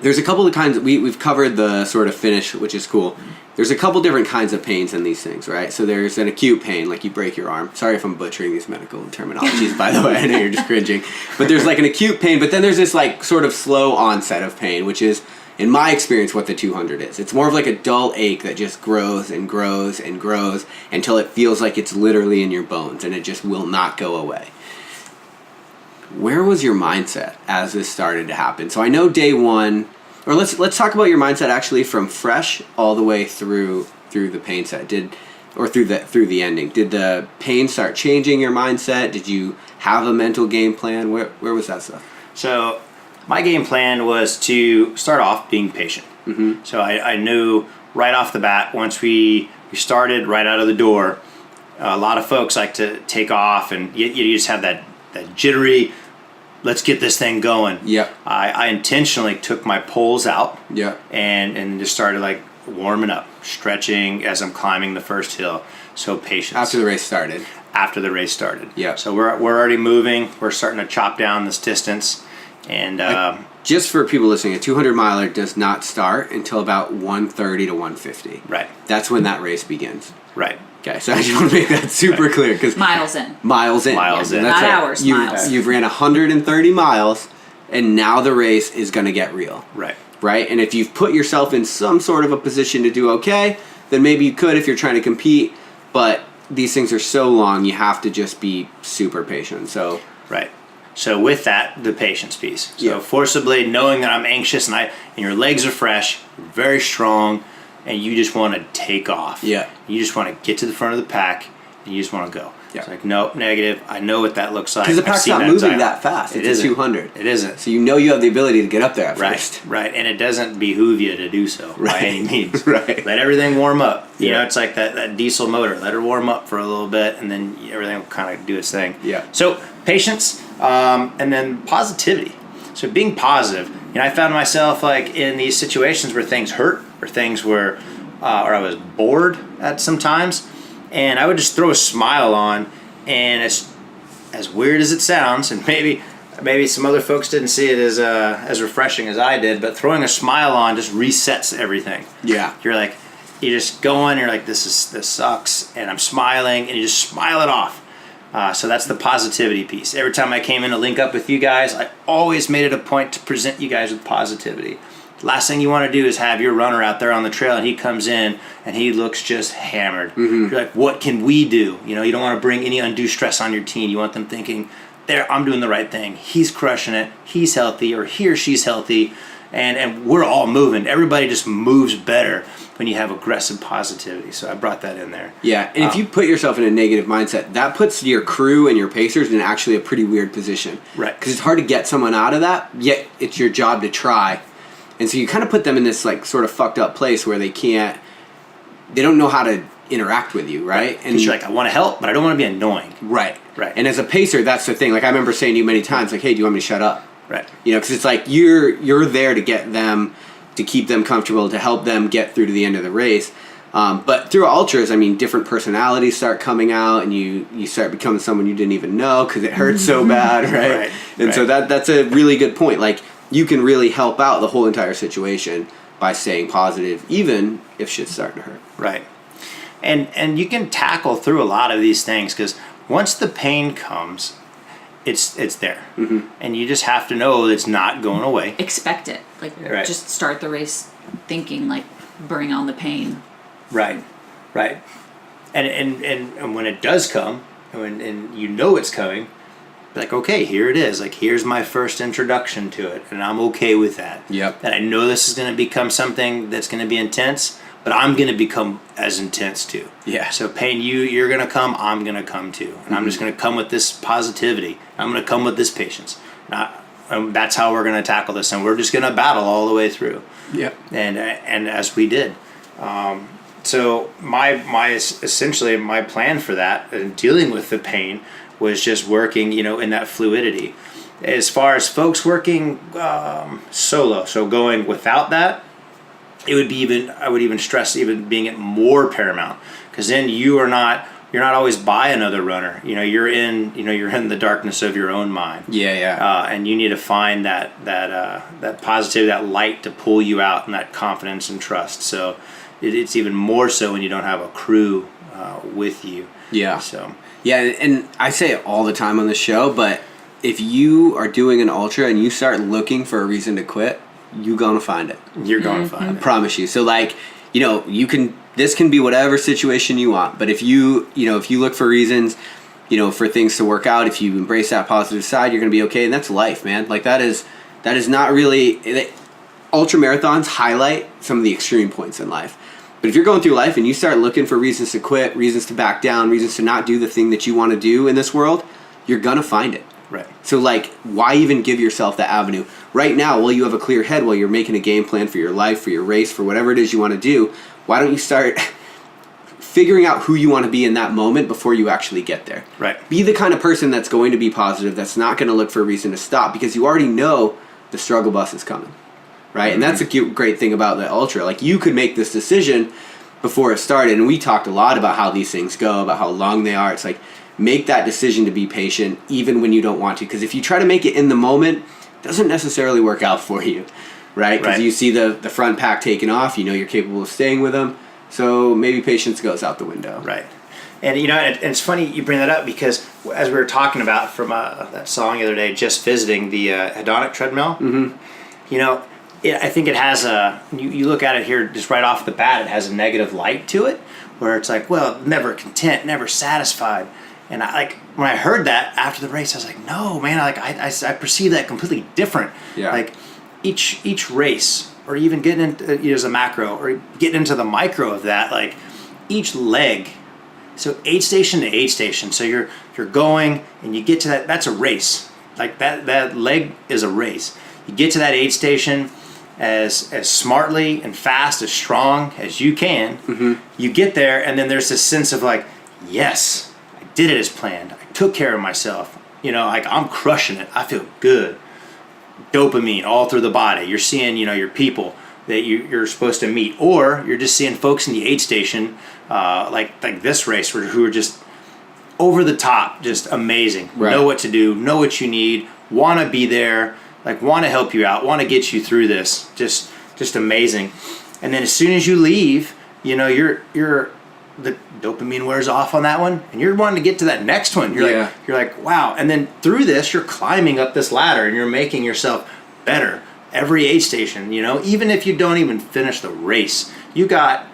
there's a couple of kinds. We've covered the sort of finish, which is cool. There's a couple different kinds of pains in these things, right? So there's an acute pain, like you break your arm. Sorry if I'm butchering these medical terminologies, by the way. I know you're just cringing. But there's an acute pain, but then there's this sort of slow onset of pain, which is, in my experience, what the 200 is. It's more of a dull ache that just grows and grows and grows until it feels like it's literally in your bones, and it just will not go away. Where was your mindset as this started to happen? So I know day one, or let's talk about your mindset actually from fresh all the way through the pain set. Through the ending. Did the pain start changing your mindset? Did you have a mental game plan? Where was that stuff? So my game plan was to start off being patient. Mm-hmm. So I knew right off the bat, once we started right out of the door, a lot of folks like to take off, and you just have that jittery, let's get this thing going. Yep. I intentionally took my poles out. Yep. And just started warming up, stretching as I'm climbing the first hill. So patience. After the race started. Yeah. So we're already moving. We're starting to chop down this distance. And just for people listening, a 200 miler does not start until about 1:30 to 1:50. Right. That's when that race begins. Right. Okay, so I just want to make that super clear, because miles in. Miles in. Not right. hours, miles. You've ran 130 miles, and now the race is going to get real. Right. Right? And if you've put yourself in some sort of a position to do okay, then maybe you could if you're trying to compete, but these things are so long, you have to just be super patient. So right. So with that, the patience piece. So forcibly knowing that I'm anxious and your legs are fresh, very strong, and you just want to take off. Yeah. You just want to get to the front of the pack, and you just want to go. Yeah. It's nope, negative. I know what that looks like. Because the pack's not moving that fast. It's a 200. It isn't. So you have the ability to get up there at first. Right. And it doesn't behoove you to do so by any means. Right. Let everything warm up. You know, it's like that diesel motor. Let her warm up for a little bit, and then everything will kind of do its thing. Yeah. So patience, and then positivity. So being positive. I found myself in these situations where things hurt, or things were, or I was bored at some times, and I would just throw a smile on, and as weird as it sounds, and maybe some other folks didn't see it as refreshing as I did, but throwing a smile on just resets everything. Yeah. You're just going, you're this sucks, and I'm smiling, and you just smile it off. So that's the positivity piece. Every time I came in to link up with you guys, I always made it a point to present you guys with positivity. Last thing you want to do is have your runner out there on the trail, and he comes in and he looks just hammered. Mm-hmm. You're what can we do? You don't want to bring any undue stress on your team. You want them thinking, I'm doing the right thing. He's crushing it. He's healthy, or he or she's healthy. and we're all moving. Everybody just moves better when you have aggressive positivity. So I brought that in there. Yeah, and if you put yourself in a negative mindset, that puts your crew and your pacers in actually a pretty weird position. Right. Because it's hard to get someone out of that, yet it's your job to try. And so you kind of put them in this like sort of fucked up place where they don't know how to interact with you, right? And you're like, I want to help, but I don't want to be annoying. Right. Right. And as a pacer, that's the thing. Like I remember saying to you many times, like, hey, do you want me to shut up? Right. You know, because it's like you're there to get them, to keep them comfortable, to help them get through to the end of the race. But through ultras, I mean, different personalities start coming out, and you start becoming someone you didn't even know because it hurts so bad, right? And so that's a really good point. Like, you can really help out the whole entire situation by staying positive, even if shit's starting to hurt. Right. And you can tackle through a lot of these things because once the pain comes, it's there. Mm-hmm. And you just have to know it's not going away. Expect it. Like, just start the race thinking, like, bring on the pain. Right. And when it does come, and you know it's coming, like, okay, here it is. Like, here's my first introduction to it, and I'm okay with that. Yep. And I know this is going to become something that's going to be intense, but I'm going to become as intense too. Yeah. So pain, you're going to come, I'm going to come too. And I'm just going to come with this positivity. I'm going to come with this patience. That's how we're going to tackle this, and we're just going to battle all the way through. Yep. And as we did. So essentially my plan for that and dealing with the pain was just working, in that fluidity. As far as folks working solo, so going without that, I would even stress even being it more paramount, because then you're not always by another runner. You're in the darkness of your own mind. Yeah. And you need to find that positivity, that light to pull you out, and that confidence and trust. So it's even more so when you don't have a crew with you. Yeah. So. Yeah, and I say it all the time on the show, but if you are doing an ultra and you start looking for a reason to quit, you're gonna find it. You're gonna find it. I promise you. So like, this can be whatever situation you want, but if you look for reasons, for things to work out, if you embrace that positive side, you're gonna be okay, and that's life, man. Like that is not really ultra marathons highlight some of the extreme points in life. But if you're going through life and you start looking for reasons to quit, reasons to back down, reasons to not do the thing that you want to do in this world, you're gonna find it. Right. So like, why even give yourself that avenue? Right now, while you have a clear head, while you're making a game plan for your life, for your race, for whatever it is you want to do, why don't you start figuring out who you want to be in that moment before you actually get there? Right. Be the kind of person that's going to be positive, that's not going to look for a reason to stop, because you already know the struggle bus is coming. Right? Mm-hmm. And that's a great thing about the ultra. Like, you could make this decision before it started, and we talked a lot about how these things go, about how long they are. It's like, make that decision to be patient even when you don't want to, because if you try to make it in the moment, it doesn't necessarily work out for you, right? Because you see the front pack taking off, you're capable of staying with them, so maybe patience goes out the window. Right. And and it's funny you bring that up, because as we were talking about from that song the other day, Just Visiting, the hedonic treadmill, I think it has you look at it here just right off the bat, it has a negative light to it, where it's like, well, never content, never satisfied. And when I heard that after the race, I was like, no, man, I perceive that completely different. Yeah. Like each race, or even getting into as a macro, or getting into the micro of that, like each leg. So aid station to aid station. So you're going and you get to that's a race. Like that leg is a race. You get to that aid station as smartly and fast, as strong as you can. Mm-hmm. You get there, and then there's this sense of like, yes, I did it as planned. I took care of myself. Like I'm crushing it. I feel good. Dopamine all through the body. You're seeing, your people that you're supposed to meet, or you're just seeing folks in the aid station, like this race, who are just over the top, just amazing. Right. Know what to do, know what you need, want to be there, like want to help you out, want to get you through this. Just amazing. And then as soon as you leave, you're the dopamine wears off on that one, and you're wanting to get to that next one. You're like, wow. And then through this, you're climbing up this ladder, and you're making yourself better every aid station. Even if you don't even finish the race, you got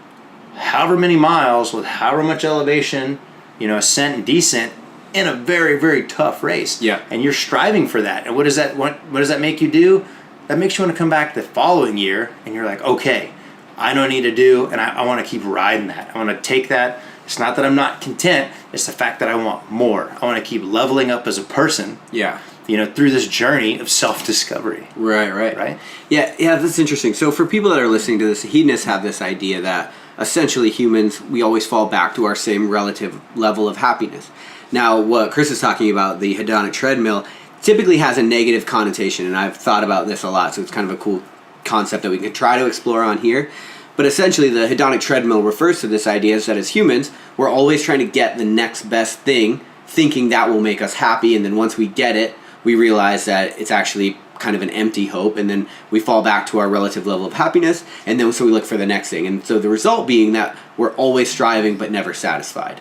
however many miles with however much elevation, ascent and descent in a very, very tough race. Yeah. And you're striving for that. And what does that make you do? that makes you want to come back the following year, and you're like, okay, I know what I need to do, and I want to keep riding that. I want to take that. It's not that I'm not content. It's the fact that I want more. I want to keep leveling up as a person. Yeah. Through this journey of self-discovery. Right. Yeah, that's interesting. So for people that are listening to this, hedonists have this idea that essentially humans, we always fall back to our same relative level of happiness. Now, what Chris is talking about, the hedonic treadmill, typically has a negative connotation, and I've thought about this a lot, so it's kind of a cool concept that we can try to explore on here. But essentially, the hedonic treadmill refers to this idea is that as humans, we're always trying to get the next best thing, thinking that will make us happy, and then once we get it, we realize that it's actually kind of an empty hope, and then we fall back to our relative level of happiness, and then so we look for the next thing. And so the result being that we're always striving but never satisfied.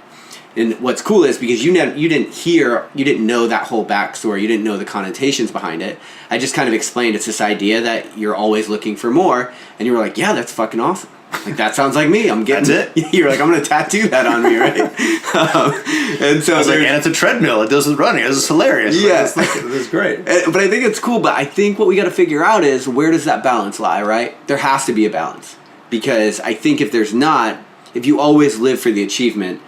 And what's cool is because you didn't know that whole backstory, you didn't know the connotations behind it. I just kind of explained it's this idea that you're always looking for more, and you were like, yeah, that's fucking awesome. Like, that sounds like me. I'm getting That's it. You're like, I'm going to tattoo that on me, right? And so I was like, and it's a treadmill. It does with running. This is hilarious. Yeah. It's great. But I think it's cool. But I think what we got to figure out is, where does that balance lie, right? There has to be a balance. Because I think if there's not, if you always live for the achievement,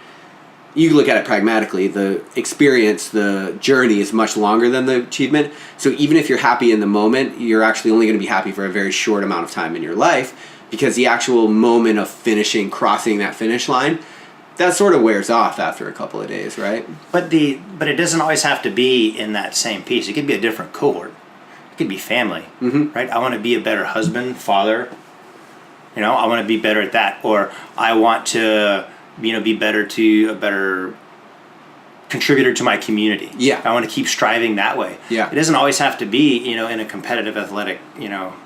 you look at it pragmatically, the experience, the journey is much longer than the achievement. So even if you're happy in the moment, you're actually only going to be happy for a very short amount of time in your life, because the actual moment of finishing, crossing that finish line, that sort of wears off after a couple of days, right? But it doesn't always have to be in that same piece. It could be a different cohort. It could be family, right? I want to be a better husband, father. I want to be better at that, or I want to be a better contributor to my community. Yeah. I want to keep striving that way. Yeah. It doesn't always have to be, in a competitive athletic,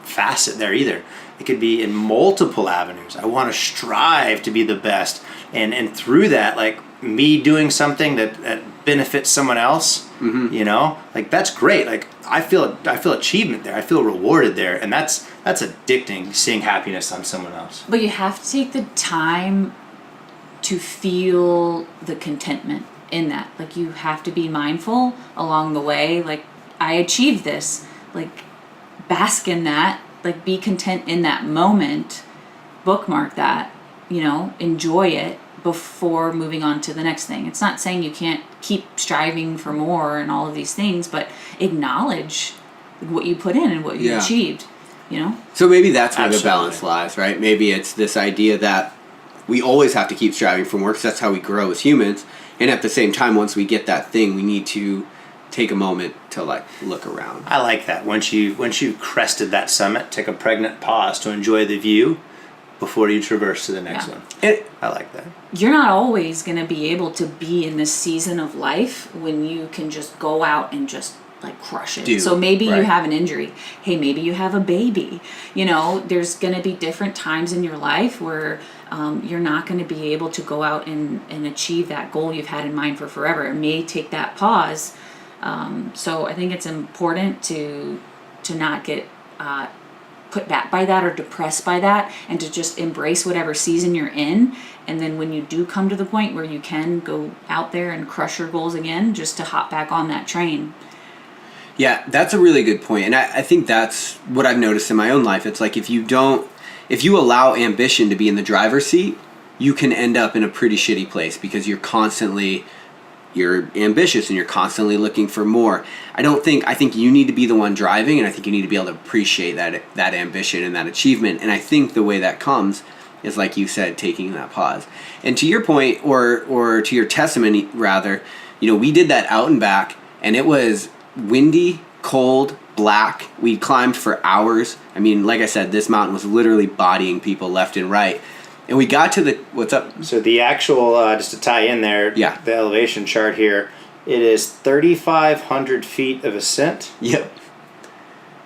facet there either. It could be in multiple avenues. I want to strive to be the best. And through that, like, me doing something that benefits someone else, that's great. Like, I feel achievement there. I feel rewarded there. And that's addicting, seeing happiness on someone else. But you have to take the time to feel the contentment in that. Like, you have to be mindful along the way. Like, I achieved this. Like, bask in that. Like, be content in that moment. Bookmark that. Enjoy it before moving on to the next thing. It's not saying you can't keep striving for more and all of these things, but acknowledge what you put in and what you achieved. So maybe that's where Absolutely. the balance lies, right? Maybe it's this idea that we always have to keep striving for more, because that's how we grow as humans. And at the same time, once we get that thing, we need to take a moment to look around. I like that. Once you've crested that summit, take a pregnant pause to enjoy the view before you traverse to the next one. I like that. You're not always going to be able to be in this season of life when you can just go out and just crush it. So maybe you have an injury. Hey, maybe you have a baby. There's going to be different times in your life where you're not going to be able to go out and achieve that goal you've had in mind for forever. It may take that pause. So I think it's important to not get put back by that or depressed by that, and to just embrace whatever season you're in. And then when you do come to the point where you can go out there and crush your goals again, just to hop back on that train. Yeah, that's a really good point. And I think that's what I've noticed in my own life. It's like, if you allow ambition to be in the driver's seat, you can end up in a pretty shitty place, because you're ambitious and you're constantly looking for more. I think you need to be the one driving, and I think you need to be able to appreciate that ambition and that achievement. And I think the way that comes is, like you said, taking that pause. And to your point, or to your testimony rather, we did that out and back, and it was windy, cold, black. We climbed for hours. I mean, like I said, this mountain was literally bodying people left and right. And we got to what's up? So the actual, just to tie in there, the elevation chart here, it is 3,500 feet of ascent. Yep.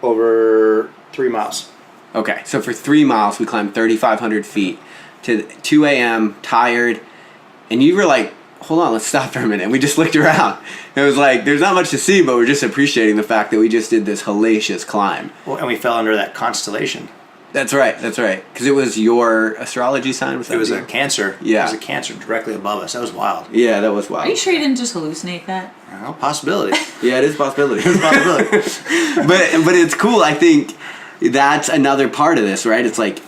Over 3 miles. Okay, so for 3 miles, we climbed 3,500 feet to 2 a.m., tired, and you were like, hold on, let's stop for a minute. And we just looked around. It was like, there's not much to see, but we're just appreciating the fact that we just did this hellacious climb. Well, and we fell under that constellation. That's right. Because it was your astrology sign? It was a Cancer. Yeah. It was a Cancer directly above us. That was wild. Yeah, that was wild. Are you sure you didn't just hallucinate that? Well, possibility. Yeah, it is a possibility. It's a possibility. But it's cool, I think. that's another part of this, right? It's like,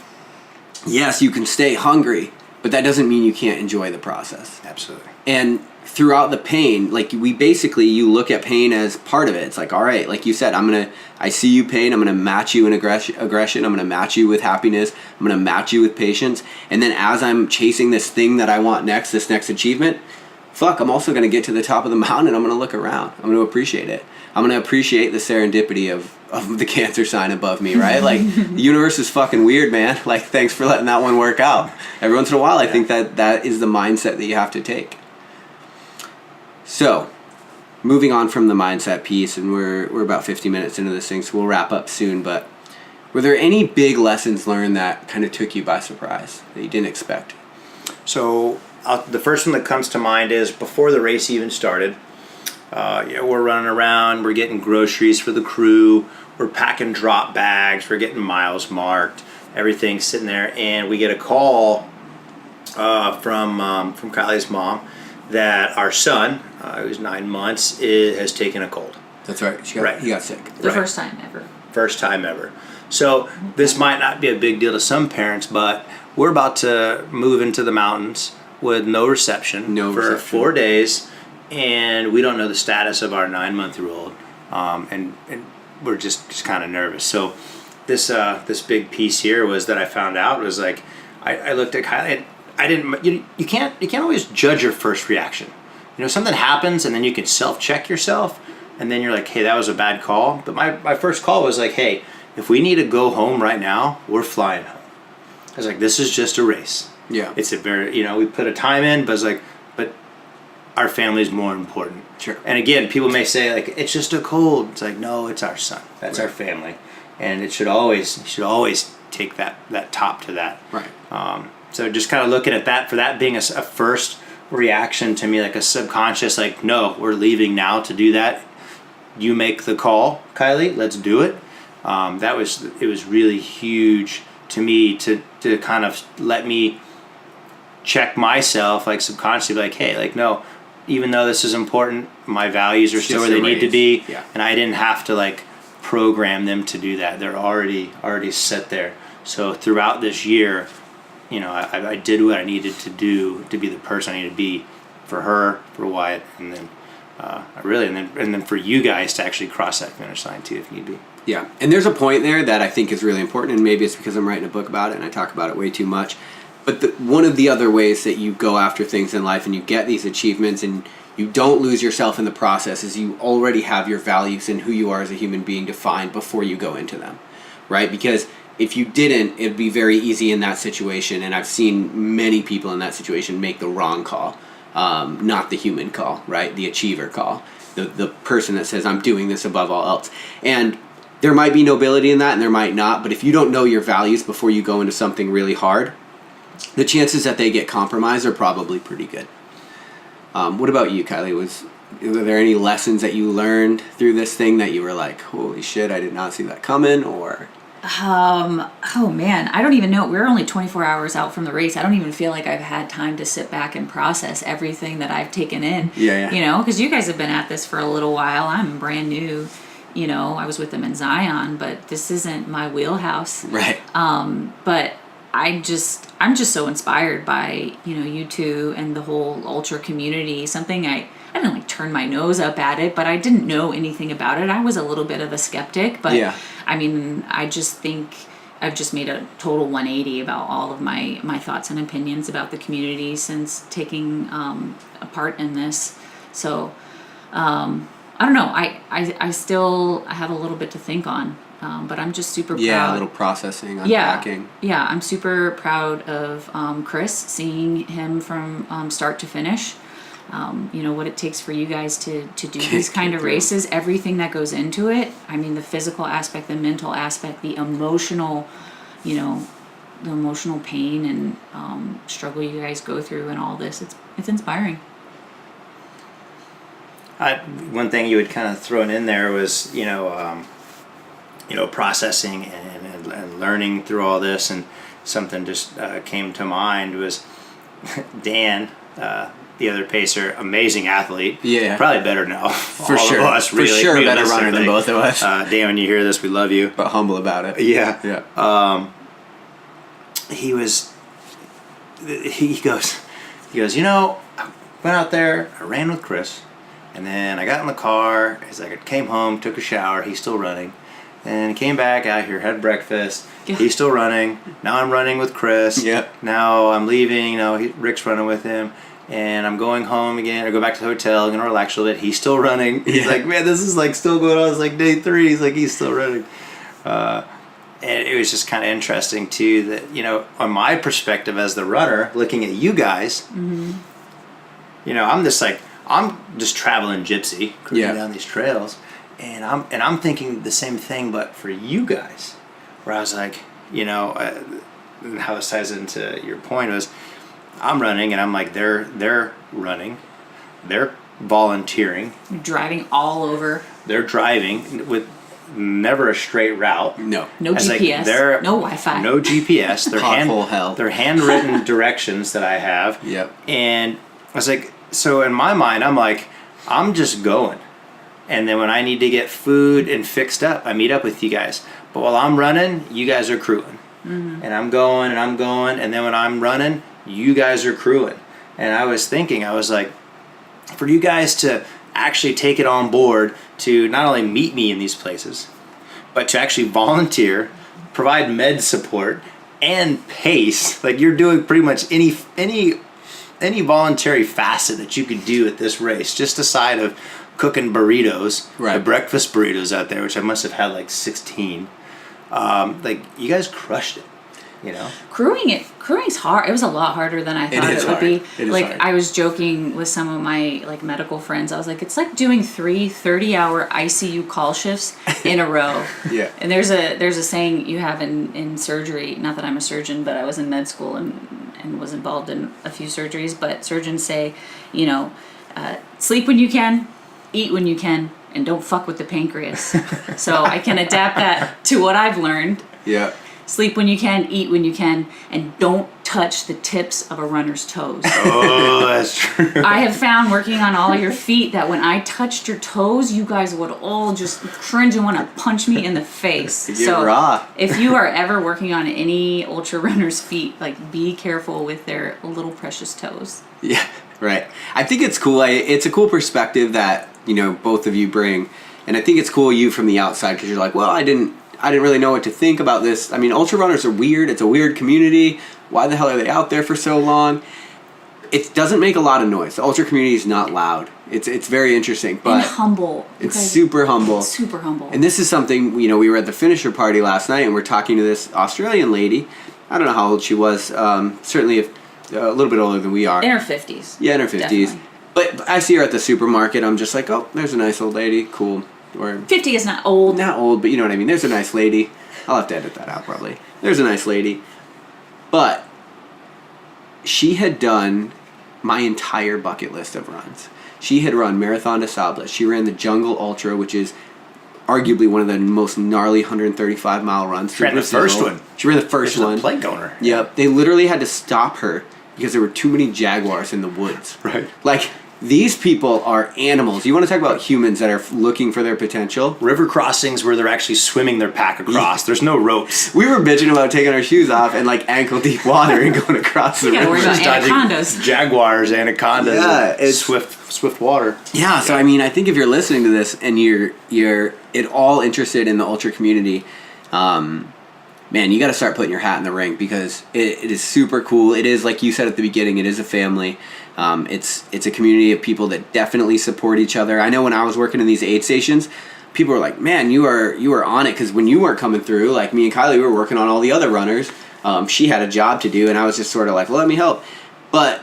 yes, you can stay hungry, but that doesn't mean you can't enjoy the process. Absolutely. And throughout the pain, like you look at pain as part of it. It's like, all right, like you said, I see you pain, I'm going to match you in aggression, I'm going to match you with happiness, I'm going to match you with patience. And then as I'm chasing this thing that I want next, this next achievement, I'm also going to get to the top of the mountain and I'm going to look around. I'm going to appreciate it. I'm going to appreciate the serendipity of the Cancer sign above me, right? Like, the universe is fucking weird, man. Like, thanks for letting that one work out. Every once in a while, I think that is the mindset that you have to take. So, moving on from the mindset piece, and we're about 50 minutes into this thing, so we'll wrap up soon, but were there any big lessons learned that kind of took you by surprise, that you didn't expect? So, the first one that comes to mind is before the race even started, we're running around, we're getting groceries for the crew, we're packing drop bags, we're getting miles marked, everything's sitting there, and we get a call from Kylie's mom that our son, who's 9 months, has taken a cold. That's right. He got sick. The first time ever. First time ever. So this might not be a big deal to some parents, but we're about to move into the mountains with no reception for 4 days, and we don't know the status of our 9-month-old, and we're just kind of nervous. So this big piece here was that I found out was like I looked at Kylie. And I didn't. You can't always judge your first reaction. Something happens, and then you can self-check yourself, and then you're like, hey, that was a bad call. But my first call was like, hey, if we need to go home right now, we're flying home. I was like, this is just a race. Yeah. It's a very, we put a time in, but it's like, but our family's more important. Sure. And again, people may say like, it's just a cold. It's like, no, it's our son. That's our family, and it should always take that top to that. Right. So just kind of looking at that, for that being a first reaction to me, like a subconscious, like, no, we're leaving now to do that. You make the call, Kylie. Let's do it. It was really huge to me to kind of let me check myself, like subconsciously, like, hey, like, no, even though this is important, my values are still where they need to be, and I didn't have to like program them to do that. They're already set there. So throughout this year, I did what I needed to do to be the person I needed to be for her, for Wyatt, and then and then for you guys to actually cross that finish line too, if need be. Yeah, and there's a point there that I think is really important, and maybe it's because I'm writing a book about it and I talk about it way too much. But one of the other ways that you go after things in life and you get these achievements and you don't lose yourself in the process is you already have your values and who you are as a human being defined before you go into them, right? Because if you didn't, it'd be very easy in that situation, and I've seen many people in that situation make the wrong call, not the human call, right? The achiever call, the person that says, I'm doing this above all else. And there might be nobility in that and there might not, but if you don't know your values before you go into something really hard, the chances that they get compromised are probably pretty good. What about you, Kylie? Were there any lessons that you learned through this thing that you were like, holy shit, I did not see that coming, or... Oh man, I don't even know. We're only 24 hours out from the race. I don't even feel like I've had time to sit back and process everything that I've taken in. Yeah. Because you guys have been at this for a little while. I'm brand new. I was with them in Zion, but this isn't my wheelhouse. Right. But I'm just so inspired by, you two and the whole ultra community. Something I didn't like turn my nose up at it, but I didn't know anything about it. I was a little bit of a skeptic, but yeah. I mean, I just think I've just made a total 180 about all of my thoughts and opinions about the community since taking a part in this. So, I don't know. I still have a little bit to think on, but I'm just super proud. Yeah, a little processing, unpacking. Yeah, I'm super proud of Chris, seeing him from start to finish. What it takes for you guys to do these kind of races, everything that goes into it. I mean, the physical aspect, the mental aspect, the emotional, the emotional pain and struggle you guys go through and all this. It's inspiring. One thing you had kind of thrown in there was, processing and learning through all this, and something just came to mind was Dan, the other pacer, amazing athlete. Yeah. Probably better now. For all sure. of us, really, For sure, better runner than realistically. both of us. Dan, when you hear this, we love you. But humble about it. Yeah. Yeah. He goes, you know, I went out there, I ran with Chris, and then I got in the car. He's like, I came home, took a shower. He's still running. And came back out here, had breakfast. Yeah. He's still running. Now I'm running with Chris. Yep. Now I'm leaving. Rick's running with him. And I'm going home again. I go back to the hotel. I'm going to relax a little bit. He's still running. He's like, man, this is like still going on. It's like day 3. He's like, he's still running. And it was just kind of interesting, too, that, you know, on my perspective as the runner, looking at you guys, you know, I'm just traveling gypsy, cruising down these trails. And I'm thinking the same thing, but for you guys, where I was like, you know, how this ties into your point was, I'm running and I'm like, they're running, they're volunteering, Driving all over. they're driving with never a straight route. No. No I was like, GPS. No Wi-Fi. No GPS. Pothole hell. They're handwritten directions that I have. Yep. And I was like, so in my mind, I'm like, I'm just going. And then when I need to get food and fixed up, I meet up with you guys. But while I'm running, you guys are crewing. And I'm going. And then when I'm running, you guys are crewing. And I was thinking, I was like, for you guys to actually take it on board to not only meet me in these places, but to actually volunteer, provide med support, and pace. Like, you're doing pretty much any voluntary facet that you could do at this race, just aside of cooking burritos, right. The breakfast burritos out there, which I must have had like 16. Like, you guys crushed it, you know? Crewing's hard. It was a lot harder than I thought it would be. It is like hard. I was joking with some of my like medical friends. I was like, it's like doing 3 30-hour ICU call shifts in a row. Yeah. And there's a saying you have in surgery. Not that I'm a surgeon, but I was in med school and was involved in a few surgeries. But surgeons say, you know, sleep when you can, eat when you can, and don't fuck with the pancreas. So I can adapt that to what I've learned. Yeah. Sleep when you can, eat when you can, and don't touch the tips of a runner's toes. Oh, that's true. I have found working on all your feet that when I touched your toes, you guys would all just cringe and want to punch me in the face. You get raw. If you are ever working on any ultra runner's feet, like, be careful with their little precious toes. Yeah, right. I think it's cool. It's a cool perspective that, you know, both of you bring. And I think it's cool you from the outside because you're like, well, I didn't really know what to think about this. I mean, ultra runners are weird. It's a weird community. Why the hell are they out there for so long? It doesn't make a lot of noise. The ultra community is not loud. It's very interesting, but and humble. It's super humble. Super humble. And this is something, you know, we were at the finisher party last night and we're talking to this Australian lady. I don't know how old she was. Certainly a little bit older than we are. In her 50s. Yeah, in her 50s. Definitely. But I see her at the supermarket. I'm just like, oh, there's a nice old lady. Cool. Or 50 is not old. not old, but you know what I mean. There's a nice lady. I'll have to edit that out probably. There's a nice lady. But she had done my entire bucket list of runs. She had run Marathon des Sables. She ran the Jungle Ultra, which is arguably one of the most gnarly 135-mile runs. She ran the first one. She ran the first She's one. a plate owner. Yep. They literally had to stop her because there were too many jaguars in the woods. Right. Like, these people are animals. You want to talk about humans that are looking for their potential? River crossings where they're actually swimming their pack across. There's no ropes. We were bitching about taking our shoes off and like ankle deep water and going across the You gotta river. worry about Just dodging anacondas. Jaguars, anacondas, Yeah, and it's- swift water. Yeah, so I mean, I think if you're listening to this and you're at all interested in the ultra community, man, you got to start putting your hat in the ring because it is super cool. It is, like you said at the beginning, it is a family. It's a community of people that definitely support each other. I know when I was working in these aid stations, people were like, "Man, you are on it," because when you weren't coming through, like me and Kylie, we were working on all the other runners. She had a job to do, and I was just sort of like, "Well, let me help." But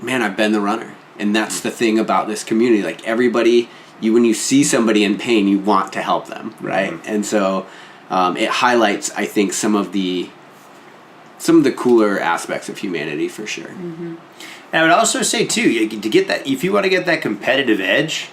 man, I've been the runner, and that's the thing about this community. Like everybody, when you see somebody in pain, you want to help them, right? Mm-hmm. And so it highlights, I think, some of the cooler aspects of humanity for sure. Mm-hmm. And I would also say too, to get that, if you want to get that competitive edge,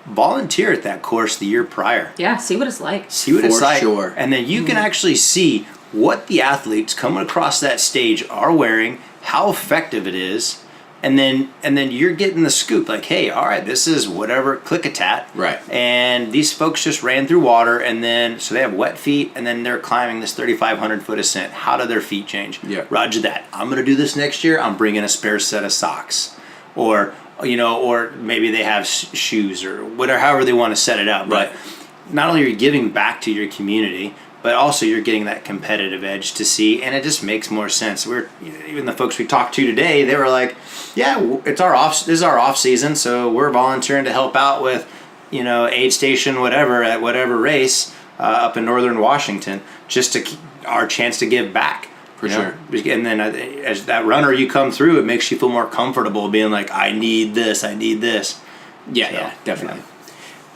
volunteer at that course the year prior. Yeah, see what it's like. See what it's For like, sure. and then you can actually see what the athletes coming across that stage are wearing, how effective it is, and then you're getting the scoop, like, hey, all right, this is whatever click-a-tat. Right. And these folks just ran through water, and then, so they have wet feet, and then they're climbing this 3,500-foot ascent. How do their feet change? Yeah. Roger that. I'm going to do this next year. I'm bringing a spare set of socks. Or, or maybe they have shoes or whatever, however they want to set it up. Right. But not only are you giving back to your community, but also you're getting that competitive edge to see, and it just makes more sense. Even the folks we talked to today, they were like, yeah, this is our off season, so we're volunteering to help out with, aid station, whatever, at whatever race up in northern Washington, just to keep our chance to give back. For sure. And then as that runner you come through, it makes you feel more comfortable being like, I need this. Yeah, definitely. Yeah.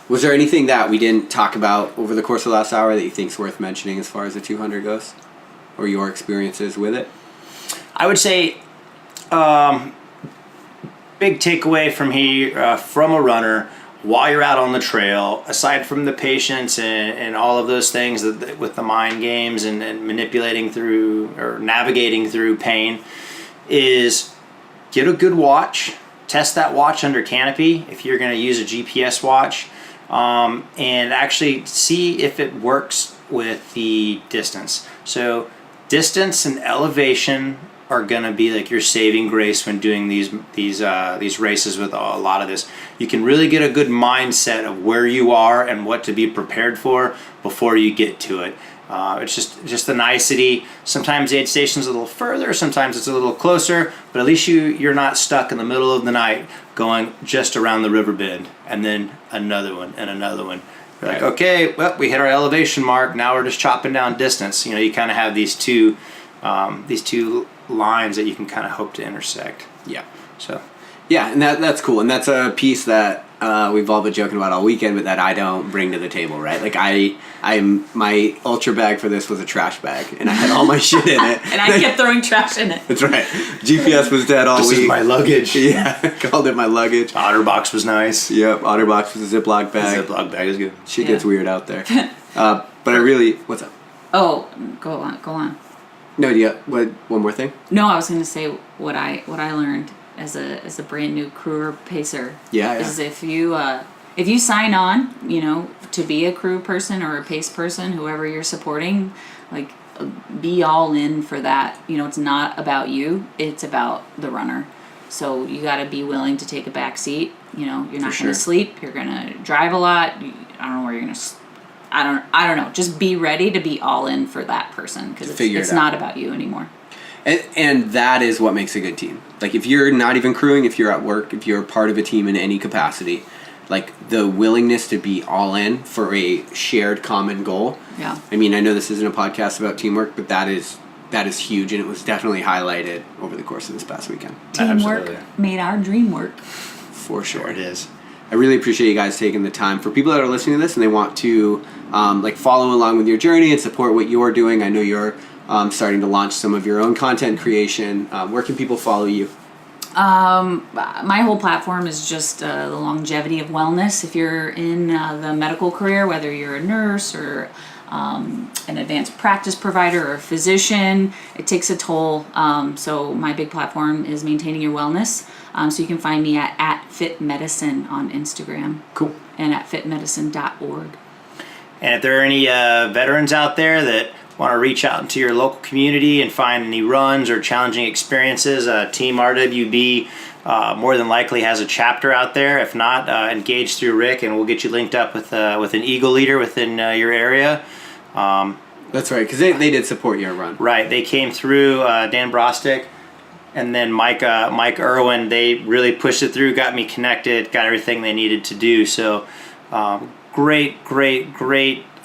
Was there anything that we didn't talk about over the course of the last hour that you think is worth mentioning as far as the 200 goes? Or your experiences with it? I would say big takeaway from here, from a runner, while you're out on the trail, aside from the patience and all of those things with the mind games and manipulating through or navigating through pain, is get a good watch. Test that watch under canopy if you're going to use a GPS watch. And actually see if it works with the distance. So distance and elevation are gonna be like your saving grace when doing these races with a lot of this. You can really get a good mindset of where you are and what to be prepared for before you get to it. It's just the nicety. Sometimes the aid station's a little further, sometimes it's a little closer, but at least you're not stuck in the middle of the night going just around the river bend and then another one and another one. You're like, okay, well, we hit our elevation mark, now we're just chopping down distance. You kind of have these two lines that you can kind of hope to intersect. Yeah. So. Yeah, and that's cool, and that's a piece that we've all been joking about all weekend, but that I don't bring to the table, right? Like my ultra bag for this was a trash bag, and I had all my shit in it. And I kept throwing trash in it. That's right. GPS was dead all week. This is my luggage. Yeah, called it my luggage. Otterbox was nice. Yep, Otterbox was a Ziploc bag. The Ziploc bag is good. Shit gets weird out there. But I really, what's up? Oh, go on. No, one more thing? No, I was going to say what I learned as a brand new crew or pacer. Yeah. Is if you sign on, to be a crew person or a pace person, whoever you're supporting, like, be all in for that. It's not about you, it's about the runner. So you got to be willing to take a back seat. You're not going to sleep. You're going to drive a lot. I don't know where you're going to. I don't know. Just be ready to be all in for that person, because it's not about you anymore. And that is what makes a good team. Like, if you're not even crewing, if you're at work, if you're part of a team in any capacity, like, the willingness to be all in for a shared common goal. Yeah. I mean, I know this isn't a podcast about teamwork, but that is huge, and it was definitely highlighted over the course of this past weekend. Teamwork made our dream work. For sure. It is. I really appreciate you guys taking the time. For people that are listening to this and they want to follow along with your journey and support what you're doing, I know you're starting to launch some of your own content creation. Where can people follow you? My whole platform is just the longevity of wellness. If you're in the medical career, whether you're a nurse or an advanced practice provider or a physician, it takes a toll. So my big platform is maintaining your wellness. So you can find me at Fit Medicine on Instagram. Cool. And at fitmedicine.org. And if there are any veterans out there that want to reach out into your local community and find any runs or challenging experiences, Team RWB more than likely has a chapter out there. If not, engage through Rick, and we'll get you linked up with an Eagle leader within your area. That's right, because they did support your run. Right, they came through. Dan Brostick and then Mike Irwin. They really pushed it through, got me connected, got everything they needed to do. So great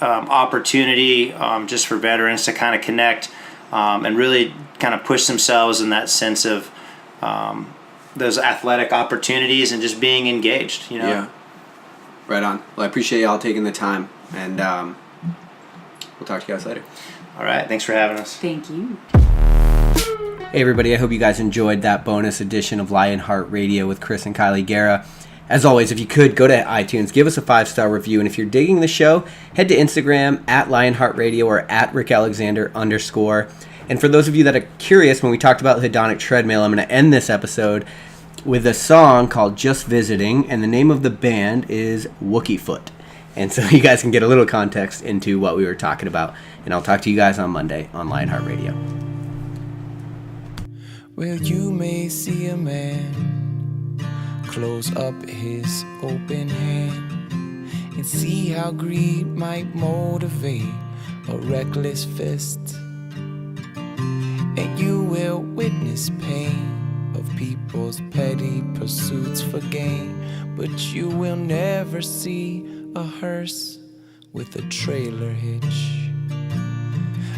opportunity just for veterans to kind of connect and really kind of push themselves in that sense of those athletic opportunities and just being engaged, Yeah. Right on. Well, I appreciate y'all taking the time, and we'll talk to you guys later. All right. Thanks for having us. Thank you. Hey, everybody. I hope you guys enjoyed that bonus edition of Lionheart Radio with Chris and Kylie Guerra. As always, if you could, go to iTunes, give us a 5-star review, and if you're digging the show, head to Instagram at Lionheart Radio or at @RickAlexander_. And for those of you that are curious, when we talked about the hedonic treadmill, I'm going to end this episode with a song called Just Visiting, and the name of the band is Wookiefoot. And so you guys can get a little context into what we were talking about. And I'll talk to you guys on Monday on Lionheart Radio. Well, you may see a man close up his open hand and see how greed might motivate a reckless fist. And you will witness pain of people's petty pursuits for gain, but you will never see a hearse with a trailer hitch.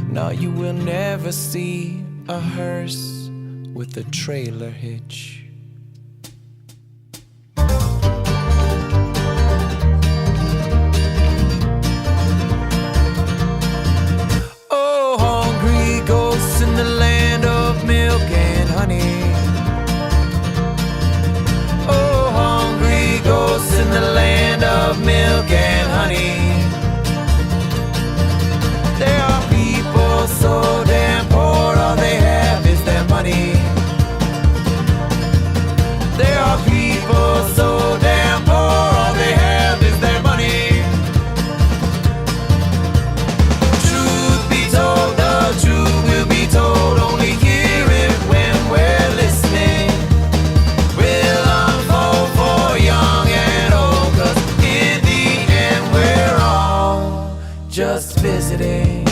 No, you will never see a hearse with a trailer hitch. Oh, hungry ghosts in the land of milk and honey. Oh, hungry ghosts in the land of milk and honey. There are people so damn poor, all they have is their money. There are people so damn poor, all they have is their money. Truth be told, the truth will be told, only hear it when we're listening. We'll unfold for young and old, 'cause in the end we're all just visiting.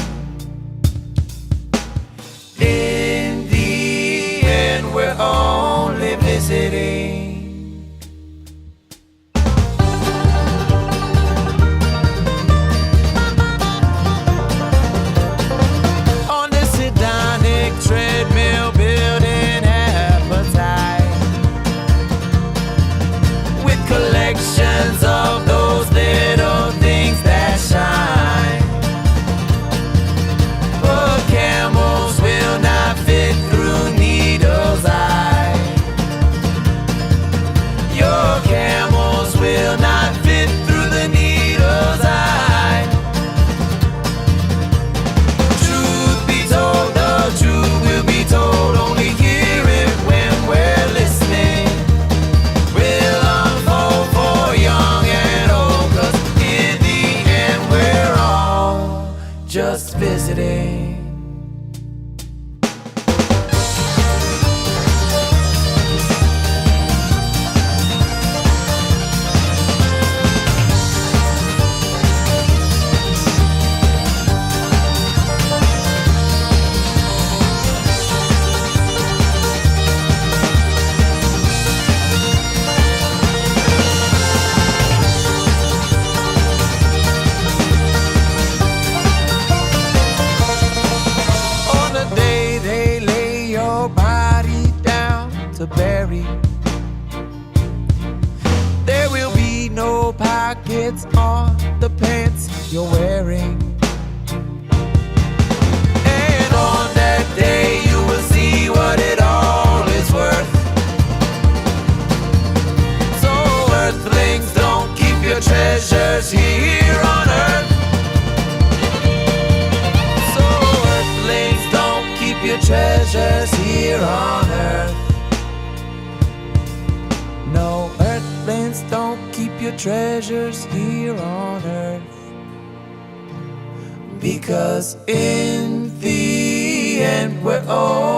In the end we're only visiting. On this hedonic treadmill, building appetite with collections of those little things that shine. But camels will not fit through needle's eye. Your camels will not fit through the needle's eye. Truth be told, the truth will be told, only hear it when we're listening. We'll unfold for young and old, 'cause in the end we're all just visiting. On the day they lay your body down to bury, there will be no pockets on the pants you're wearing. And on that day you will see what it all is worth. So earthlings, don't keep your treasures here on earth. So earthlings, don't keep your treasures here on earth. No, earthlings, don't keep your treasures here on earth. Because in the end we're all